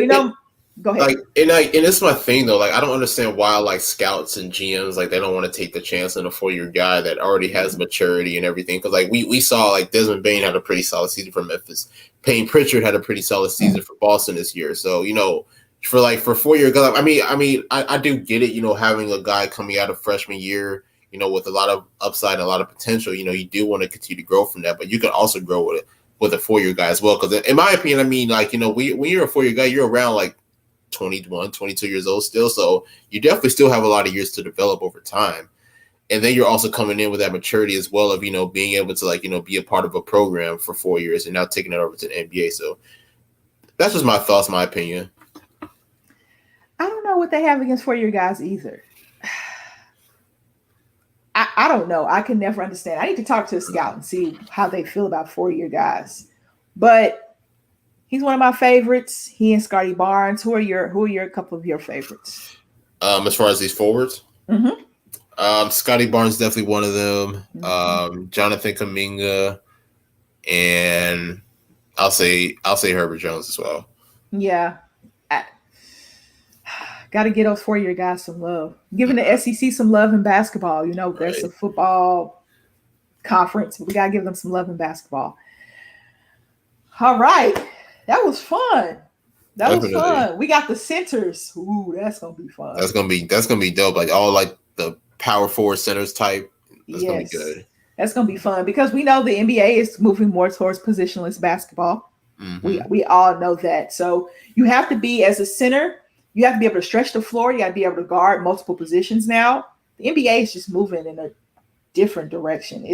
go ahead. And it's my thing though. Like I don't understand why like scouts and GMs they don't want to take the chance on a 4-year guy that already has maturity and everything. Because we saw Desmond Bane had a pretty solid season for Memphis. Payne Pritchard had a pretty solid season for Boston this year. So for 4-year guys, I do get it. Having a guy coming out of freshman year, with a lot of upside and a lot of potential. You do want to continue to grow from that, but you can also grow with a 4-year guy as well. Because in my opinion, when you're a 4-year guy, you're around 21, 22 years old still. So you definitely still have a lot of years to develop over time. And then you're also coming in with that maturity as well of, being able to be a part of a program for 4 years and now taking it over to the NBA. So that's just my thoughts, my opinion. I don't know what they have against 4-year guys either. I don't know. I can never understand. I need to talk to a scout and see how they feel about 4-year guys. But he's one of my favorites. He and Scotty Barnes. Who are your couple of your favorites? As far as these forwards, Scotty Barnes definitely one of them. Jonathan Kuminga, and I'll say Herbert Jones as well. Yeah, got to get those 4-year guys some love. Giving the SEC some love in basketball. There's a football conference, but we got to give them some love in basketball. All right. That was fun. Was fun. We got the centers. Ooh, that's gonna be fun. That's gonna be dope. All the power forward centers type. That's gonna be good. That's gonna be fun because we know the NBA is moving more towards positionless basketball. We all know that. So you have to be, as a center, you have to be able to stretch the floor. You got to be able to guard multiple positions now. The NBA is just moving in a different direction.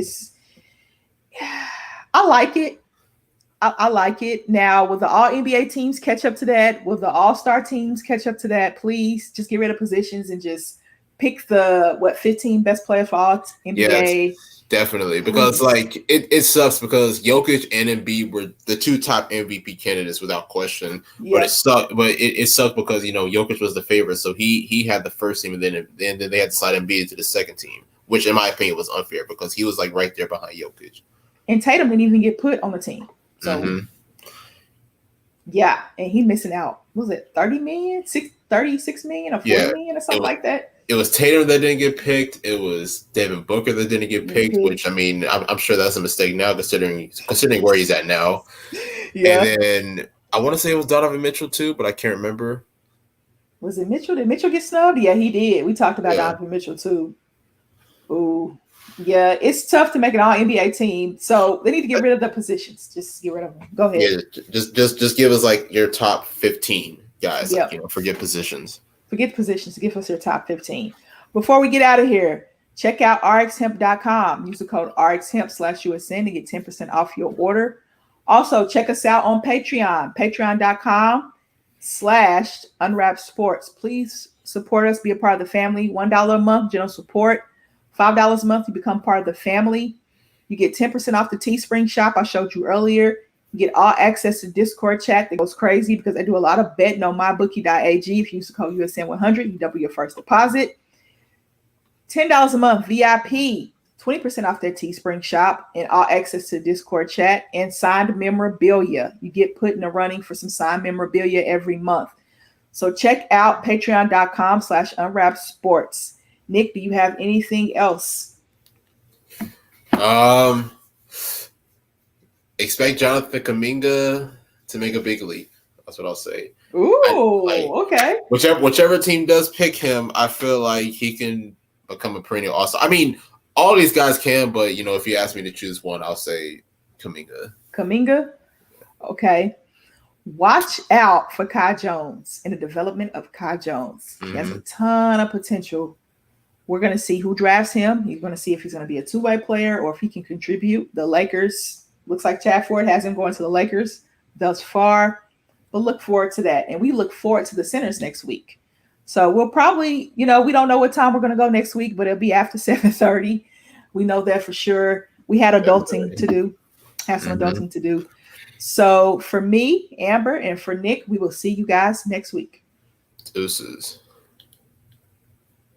I like it. I like it. Now, will the all NBA teams catch up to that? Will the all-star teams catch up to that? Please just get rid of positions and just pick the 15 best players for all NBA. Yes, definitely. Because like it sucks because Jokic and Embiid were the two top MVP candidates without question. Yep. But it sucked. But it sucked because Jokic was the favorite, so he had the first team, and then they had to slide Embiid to the second team, which in my opinion was unfair because he was like right there behind Jokic. And Tatum didn't even get put on the team. So yeah, and he missing out. Was it 30 million, 36 million, or 40 million or something like that? It was Tatum that didn't get picked. It was Devin Booker that didn't get picked, which I mean, I'm sure that's a mistake now, considering where he's at now. Yeah. And then I want to say it was Donovan Mitchell too, but I can't remember. Was it Mitchell? Did Mitchell get snubbed? Yeah, he did. We talked about Donovan Mitchell too. Ooh. Yeah, it's tough to make an all-NBA team, so they need to get rid of the positions. Just get rid of them. Go ahead. Yeah, just give us like your top 15 guys. Yep. Like, forget positions. Forget positions. Give us your top 15. Before we get out of here, check out rxhemp.com. Use the code rxhemp/USN to get 10% off your order. Also, check us out on Patreon. Patreon.com/Unwrapped Sports. Please support us. Be a part of the family. $1 a month, general support. $5 a month, you become part of the family. You get 10% off the Teespring shop I showed you earlier. You get all access to Discord chat that goes crazy because I do a lot of betting on mybookie.ag. If you use the code USN100, you double your first deposit. $10 a month, VIP, 20% off their Teespring shop and all access to Discord chat and signed memorabilia. You get put in the running for some signed memorabilia every month. So check out patreon.com/Unwrapped Sports. Nick, do you have anything else? Expect Jonathan Kuminga to make a big leap. That's what I'll say. Ooh, okay. Whichever team does pick him, I feel like he can become a perennial all-star. I mean, all these guys can, but if you ask me to choose one, I'll say Kuminga. Kuminga? Okay. Watch out for Kai Jones and the development of Kai Jones. He has a ton of potential. We're going to see who drafts him. He's going to see if he's going to be a two-way player or if he can contribute. The Lakers, looks like Chad Ford has him going to the Lakers thus far. But look forward to that. And we look forward to the centers next week. So we'll probably, we don't know what time we're going to go next week, but it'll be after 7:30. We know that for sure. We had adulting to do. Have some adulting to do. So for me, Amber, and for Nick, we will see you guys next week. Deuces.